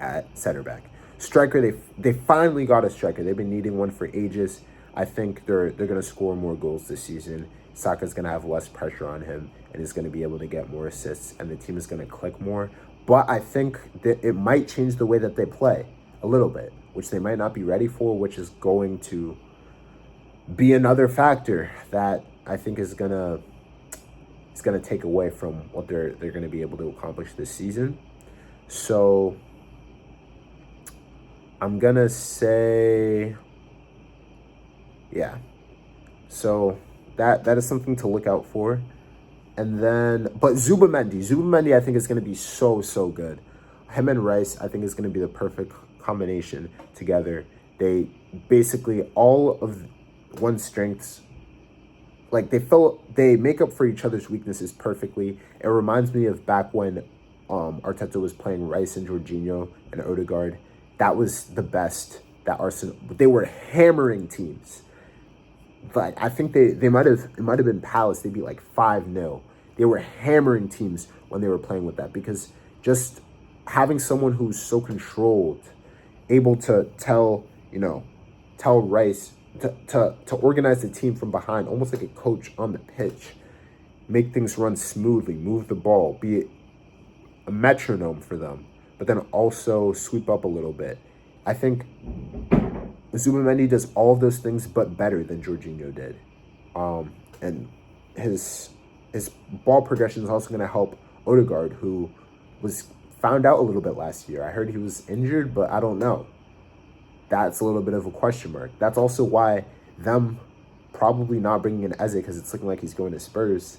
at center back. Striker, they finally got a striker. They've been needing one for ages. I think they're going to score more goals this season. Saka's going to have less pressure on him, and he's going to be able to get more assists, and the team is going to click more. But I think that it might change the way that they play a little bit, which they might not be ready for, which is going to be another factor that I think is going to take away from what they're going to be able to accomplish this season. So I'm going to say, yeah. So that is something to look out for. And then, but Zubimendi, I think is going to be so good. Him and Rice, I think is going to be the perfect combination together. They basically, all of one's strengths, they make up for each other's weaknesses perfectly. It reminds me of back when Arteta was playing Rice and Jorginho and Odegaard. That was the best that Arsenal, they were hammering teams. But I think it might have been Palace. They'd be 5-0. they were hammering teams when they were playing with that, because just having someone who's so controlled, able to tell Rice to organize the team from behind, almost like a coach on the pitch, make things run smoothly, move the ball, be a metronome for them, but then also sweep up a little bit. I think Zubimendi does all of those things, but better than Jorginho did. And his ball progression is also going to help Odegaard, who was found out a little bit last year. I heard he was injured, but I don't know. That's a little bit of a question mark. That's also why them probably not bringing in Eze, because it's looking like he's going to Spurs,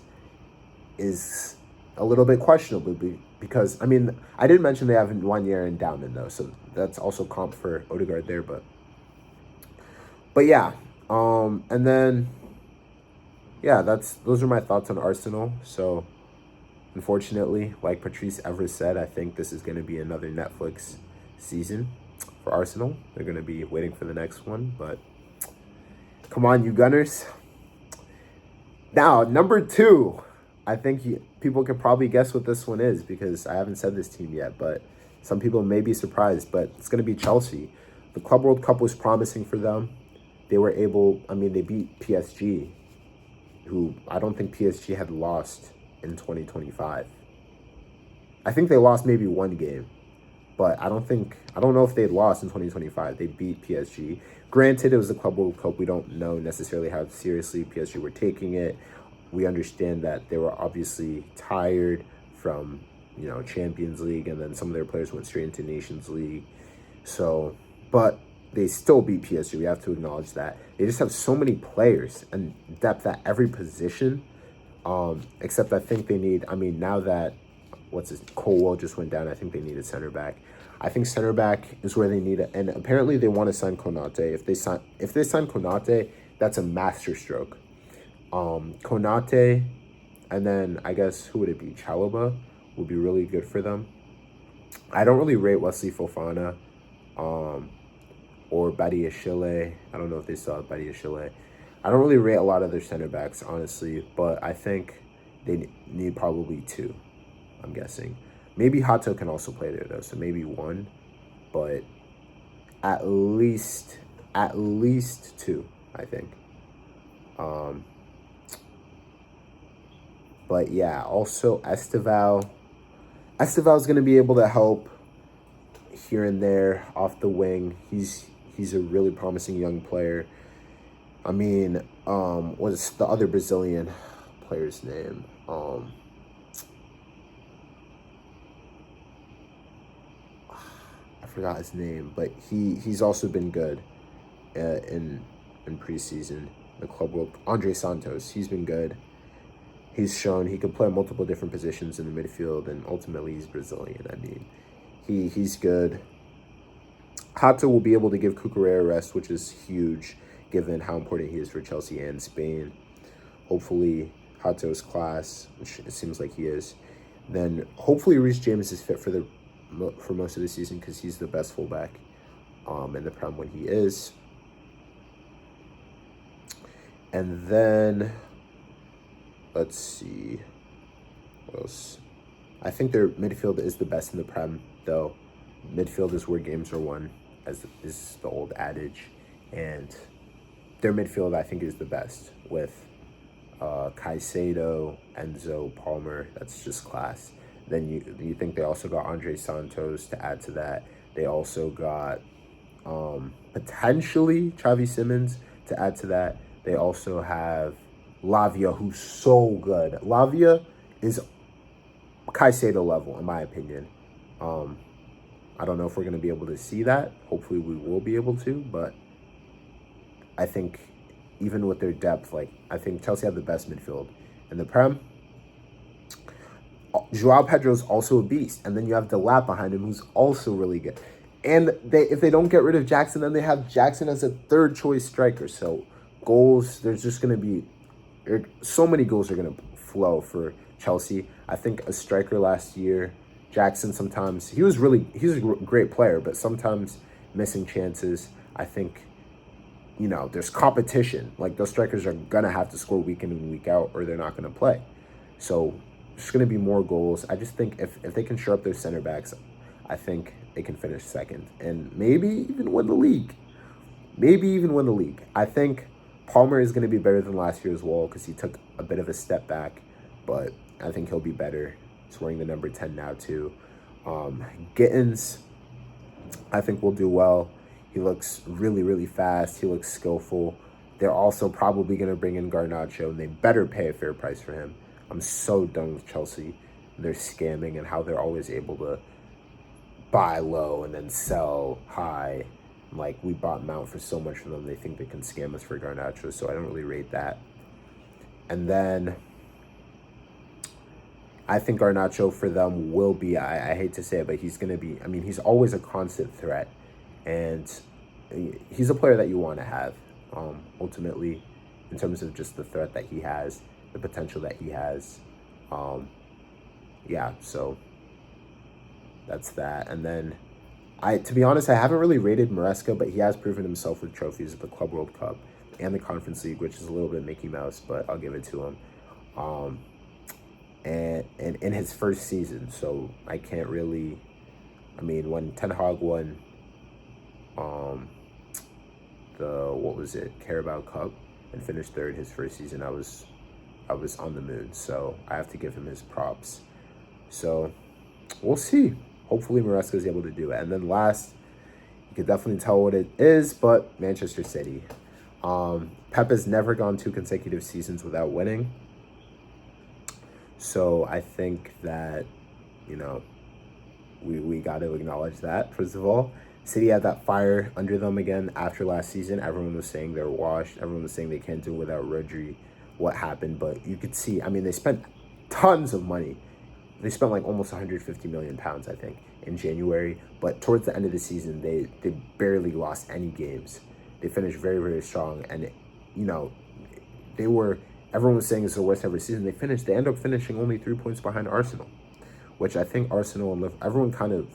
is a little bit questionable. Because, I mean, I did mention they have Nwaneri and Dowman, though, so that's also comp for Odegaard there. But yeah, and then, yeah, those are my thoughts on Arsenal. So, unfortunately, like Patrice Evra said, I think this is going to be another Netflix season for Arsenal. They're going to be waiting for the next one, but come on, you Gunners. Now, number 2, I think people could probably guess what this one is, because I haven't said this team yet, but some people may be surprised, but it's going to be Chelsea. The Club World Cup was promising for them. They were able, they beat PSG, who I don't think PSG had lost in 2025. I think they lost maybe one game, but I don't know if they'd lost in 2025. They beat PSG. Granted, it was the Club World Cup. We don't know necessarily how seriously PSG were taking it. We understand that they were obviously tired from, Champions League, and then some of their players went straight into Nations League. So, but they still beat PSG. We have to acknowledge that. They just have so many players and depth at every position. Except I think they need, now that, Colwell just went down, I think they need a center back. I think center back is where they need it. And apparently they want to sign Konate. If they sign Konate, that's a masterstroke. Konate, and then I guess, who would it be? Chalobah would be really good for them. I don't really rate Wesley Fofana or Badiashile. I don't know if they still have Badiashile. I don't really rate a lot of their center backs, honestly, but I think they need probably 2, I'm guessing. Maybe Hato can also play there, though, so maybe 1, but at least 2, I think. But yeah, also Esteval. Esteval's going to be able to help here and there off the wing. He's a really promising young player. What's the other Brazilian player's name? I forgot his name, but he's also been good in preseason. The Club World, Andre Santos, he's been good. He's shown he can play multiple different positions in the midfield, and ultimately he's Brazilian. He's good. Hato will be able to give Cucurella rest, which is huge, given how important he is for Chelsea and Spain. Hopefully, Hato's class, which it seems like he is. Then hopefully Reece James is fit for most of the season, because he's the best fullback in the Prem when he is. And then, let's see, what else? I think their midfield is the best in the Prem, though. Midfield is where games are won, as is the old adage. And their midfield, I think, is the best, with Caicedo, Enzo, Palmer. That's just class. Then you think they also got Andre Santos to add to that. They also got potentially Xavi Simons to add to that. They also have Lavia, who's so good. Lavia is Caicedo level, in my opinion. I don't know if we're going to be able to see that. Hopefully we will be able to, but I think even with their depth, I think Chelsea have the best midfield in the Prem. Joao Pedro's also a beast, and then you have Delap behind him, who's also really good. And if they don't get rid of Jackson, then they have Jackson as a third choice striker. So goals, there's just going to be so many goals are going to flow for Chelsea. I think a striker last year, Jackson, sometimes he's a great player, but sometimes missing chances. I think, there's competition. Those strikers are going to have to score week in and week out, or they're not going to play. So there's going to be more goals. I just think if they can shore up their center backs, I think they can finish second and maybe even win the league. Maybe even win the league. I think Palmer is going to be better than last year as well because he took a bit of a step back, but I think he'll be better. He's wearing the number 10 now too. Gittins, I think will do well. He looks really, really fast. He looks skillful. They're also probably going to bring in Garnacho, and they better pay a fair price for him. I'm so done with Chelsea. They're scamming and how they're always able to buy low and then sell high. Like, we bought Mount for so much for them, they think they can scam us for Garnacho, so I don't really rate that. And then I think Garnacho for them will be, I hate to say it, but he's going to be, I mean, he's always a constant threat. And he's a player that you want to have, ultimately, in terms of just the threat that he has, the potential that he has. Yeah, so that's that. And then, to be honest, I haven't really rated Maresca, but he has proven himself with trophies at the Club World Cup and the Conference League, which is a little bit Mickey Mouse, but I'll give it to him. And in his first season, so I can't really, I mean, when Ten Hag won the Carabao Cup and finished third his first season, I was on the moon, so I have to give him his props. So we'll see. Hopefully Maresca is able to do it. And then last, you could definitely tell what it is, but Manchester City. Pep has never gone 2 consecutive seasons without winning. So I think that, you know, we got to acknowledge that, first of all. City had that fire under them again after last season. Everyone was saying they're washed. Everyone was saying they can't do it without Rodri. What happened? But you could see, I mean, they spent tons of money. They spent like almost 150 million pounds, I think, in January. But towards the end of the season, they barely lost any games. They finished very, very strong. And, you know, everyone was saying it's the worst ever season. They ended up finishing only 3 points behind Arsenal, which I think Arsenal and everyone kind of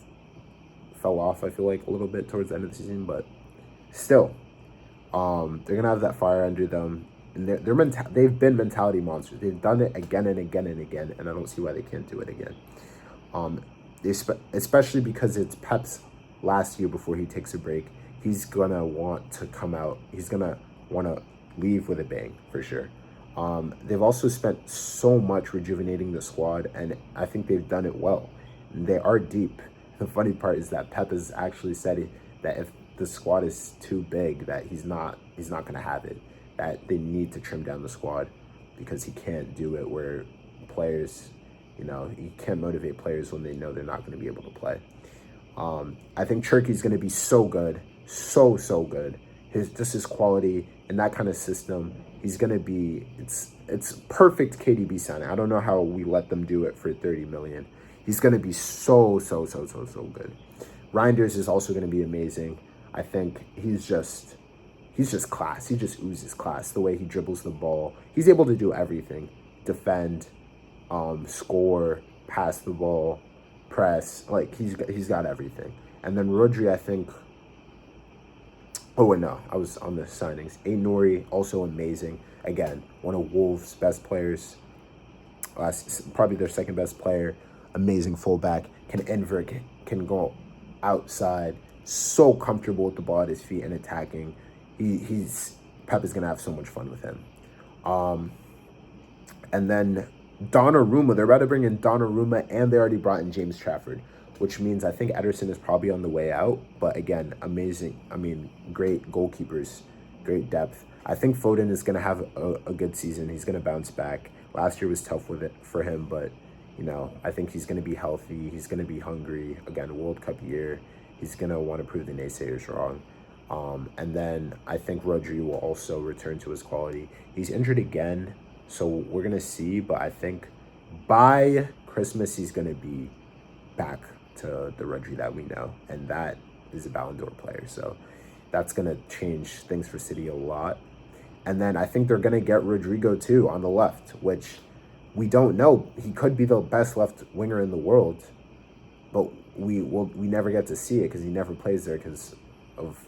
fell off, I feel like, a little bit towards the end of the season. But still, they're going to have that fire under them. And they've been mentality monsters. They've done it again and again and again, and I don't see why they can't do it again. Especially because it's Pep's last year before he takes a break. He's going to want to come out. He's going to want to leave with a bang, for sure. They've also spent so much rejuvenating the squad, and I think they've done it well. They are deep. The funny part is that Pep has actually said that if the squad is too big, that he's not going to have it. That they need to trim down the squad because he can't do it where players, you know, he can't motivate players when they know they're not going to be able to play. I think Turkey's going to be so good, so good. His quality and that kind of system, he's going to be, it's perfect KDB signing. I don't know how we let them do it for 30 million. He's going to be so good. Reinders is also going to be amazing. I think he's just class. He just oozes class. The way he dribbles the ball. He's able to do everything. Defend, score, pass the ball, press. Like, he's got everything. And then Rodri, I think... Oh, wait, no. I was on the signings. Aït-Nouri, also amazing. Again, one of Wolves' best players. Probably their second best player. Amazing fullback. Can invert, can go outside. So comfortable with the ball at his feet and attacking. Pep is gonna have so much fun with him. And then Donnarumma, they're about to bring in Donnarumma, and they already brought in James Trafford, which means I think Ederson is probably on the way out. But again, amazing. I mean, great goalkeepers, great depth. I think Foden is gonna have a good season. He's gonna bounce back. Last year was tough with it for him, but you know, I think he's gonna be healthy. He's gonna be hungry. Again, World Cup year. He's gonna want to prove the naysayers wrong. And then I think Rodri will also return to his quality. He's injured again, so we're going to see. But I think by Christmas, he's going to be back to the Rodri that we know. And that is a Ballon d'Or player. So that's going to change things for City a lot. And then I think they're going to get Rodrigo, too, on the left, which we don't know. He could be the best left winger in the world. But we never get to see it because he never plays there because of,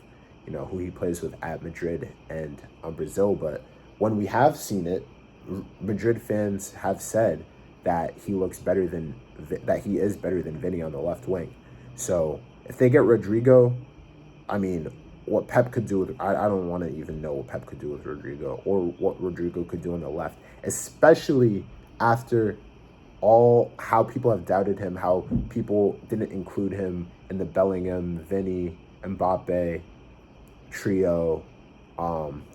you know, who he plays with at Madrid and Brazil. But when we have seen it, Madrid fans have said that he looks better than, that he is better than Vinny on the left wing. So if they get Rodrigo, I mean, what Pep could do with, I don't want to even know what Pep could do with Rodrigo, or what Rodrigo could do on the left, especially after all how people have doubted him, how people didn't include him in the Bellingham, Vinny, Mbappe trio,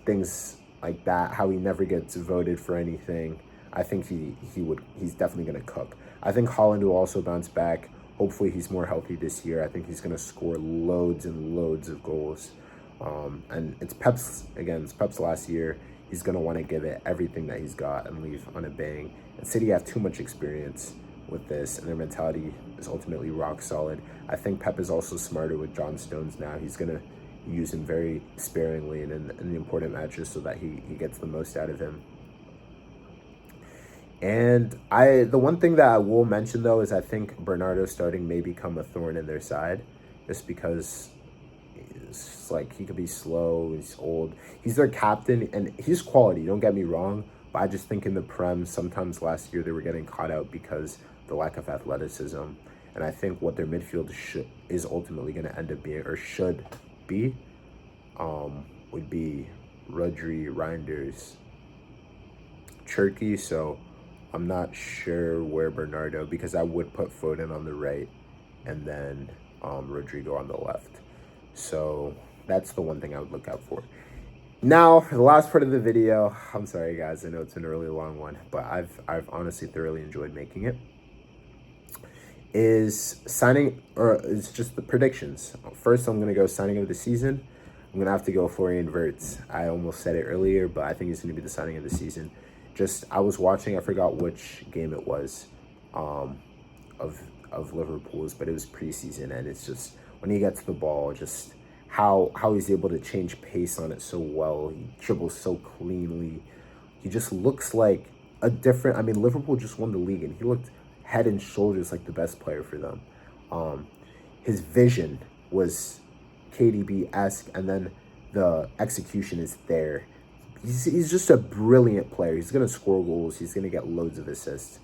things like that, how he never gets voted for anything. I think he's definitely going to cook. I think Haaland will also bounce back. Hopefully he's more healthy this year. I think he's going to score loads and loads of goals. And it's Pep's last year. He's going to want to give it everything that he's got and leave on a bang. And City have too much experience with this, and their mentality is ultimately rock solid. I think Pep is also smarter with John Stones now. He's going to use him very sparingly and in the important matches so that he gets the most out of him. And the one thing that I will mention, though, is I think Bernardo starting may become a thorn in their side, just because it's like he could be slow, he's old. He's their captain, and he's quality, don't get me wrong, but I just think in the Prem, sometimes last year they were getting caught out because the lack of athleticism. And I think what their midfield is ultimately going to end up being, or should be, would be Rodri, Reinders, Cherki. So I'm not sure where Bernardo, because I would put Foden on the right and then Rodrigo on the left. So that's the one thing I would look out for. Now, the last part of the video, I'm sorry guys, I know it's been a really long one, but I've honestly thoroughly enjoyed making it, is signing, or it's just the predictions. First, I'm going to go signing of the season. I'm going to have to go Florian Wirtz. I almost said it earlier, but I think he's going to be the signing of the season. Just, I was watching, I forgot which game it was of Liverpool's, but it was preseason, and it's just, when he gets the ball, just how he's able to change pace on it so well. He dribbles so cleanly. He just looks like a different, I mean, Liverpool just won the league, and he looked head and shoulders like the best player for them. His vision was KDB-esque, and then the execution is there. He's just a brilliant player. He's going to score goals. He's going to get loads of assists.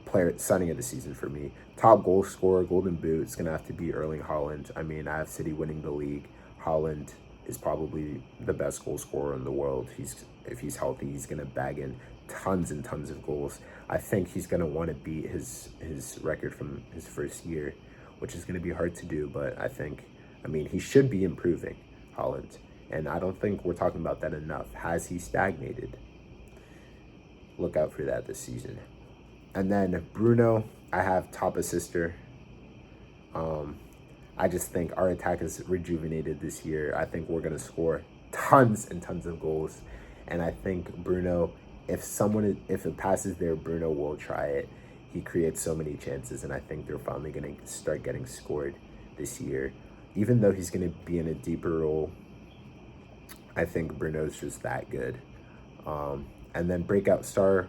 Player signing of the season for me. Top goal scorer, Golden Boot, it's going to have to be Erling Haaland. I mean, I have City winning the league. Haaland is probably the best goal scorer in the world. If he's healthy, he's going to bag in tons and tons of goals. I think he's going to want to beat his record from his first year, which is going to be hard to do, but I mean, he should be improving, Haaland. And I don't think we're talking about that enough. Has he stagnated? Look out for that this season. And then Bruno, I have top assister. I just think our attack is rejuvenated this year. I think we're going to score tons and tons of goals. And I think Bruno, if it passes there, Bruno will try it. He creates so many chances, and I think they're finally going to start getting scored this year. Even though he's going to be in a deeper role, I think Bruno's just that good. And then breakout star,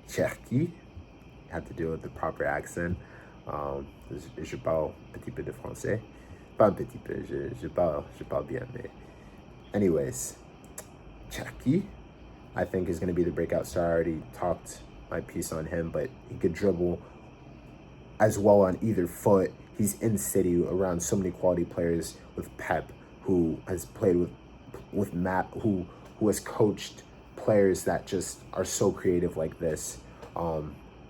Cherki. Have to deal with the proper accent. Je parle un petit peu de français. Pas un petit peu, je parle bien. Mais anyways, Cherki, I think, is going to be the breakout star. I already talked my piece on him, but he could dribble as well on either foot. He's in City around so many quality players with Pep, who has played with Matt, who has coached players that just are so creative like this.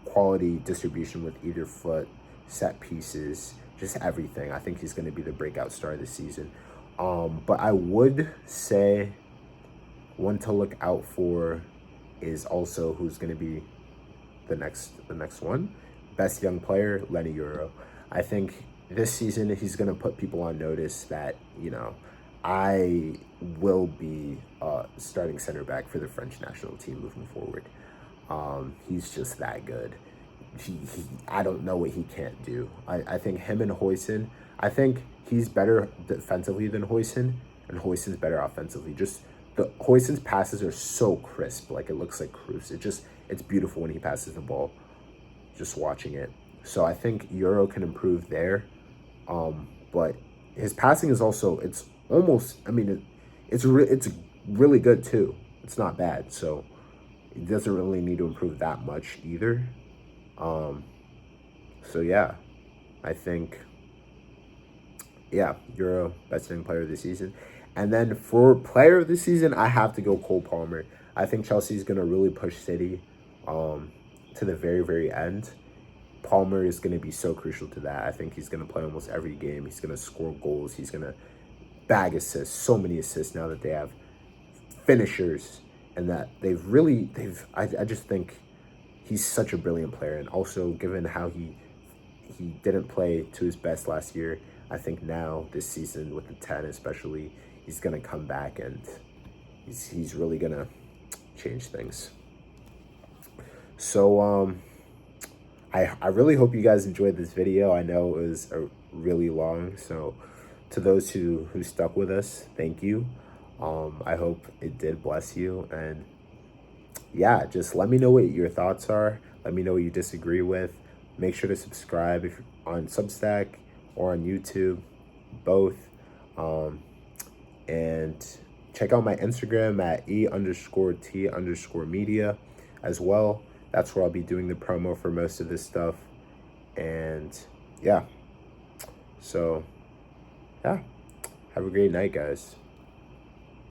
Quality distribution with either foot, set pieces, just everything. I think he's going to be the breakout star this season. But I would say one to look out for is also who's going to be the next one. Best young player, Leny Yoro. I think this season he's going to put people on notice that, you know, I will be starting center back for the French national team moving forward. He's just that good. I don't know what he can't do. I think him and Huijsen, I think he's better defensively than Huijsen, and Huijsen's better offensively. Just Huijsen's passes are so crisp, like it looks like Cruz. It's beautiful when he passes the ball, just watching it. So I think Euro can improve there. But his passing is also, it's almost, I mean, it's really good too. It's not bad. So he doesn't really need to improve that much either. So yeah, I think, yeah, Euro best selling player of the season. And then for player of the season, I have to go Cole Palmer. I think Chelsea's gonna really push City to the very, very end. Palmer is gonna be so crucial to that. I think he's gonna play almost every game. He's gonna score goals. He's gonna bag assists, so many assists now that they have finishers, and that I just think he's such a brilliant player. And also, given how he didn't play to his best last year, I think now this season with the 10 especially, he's gonna come back and he's really gonna change things. So I really hope you guys enjoyed this video. I know it was really long, so to those who stuck with us, thank you. I hope it did bless you, and yeah, just let me know what your thoughts are. Let me know what you disagree with. Make sure to subscribe if you're on Substack or on YouTube, both. And check out my Instagram at E_T_media as well. That's where I'll be doing the promo for most of this stuff. And yeah, so yeah, have a great night, guys.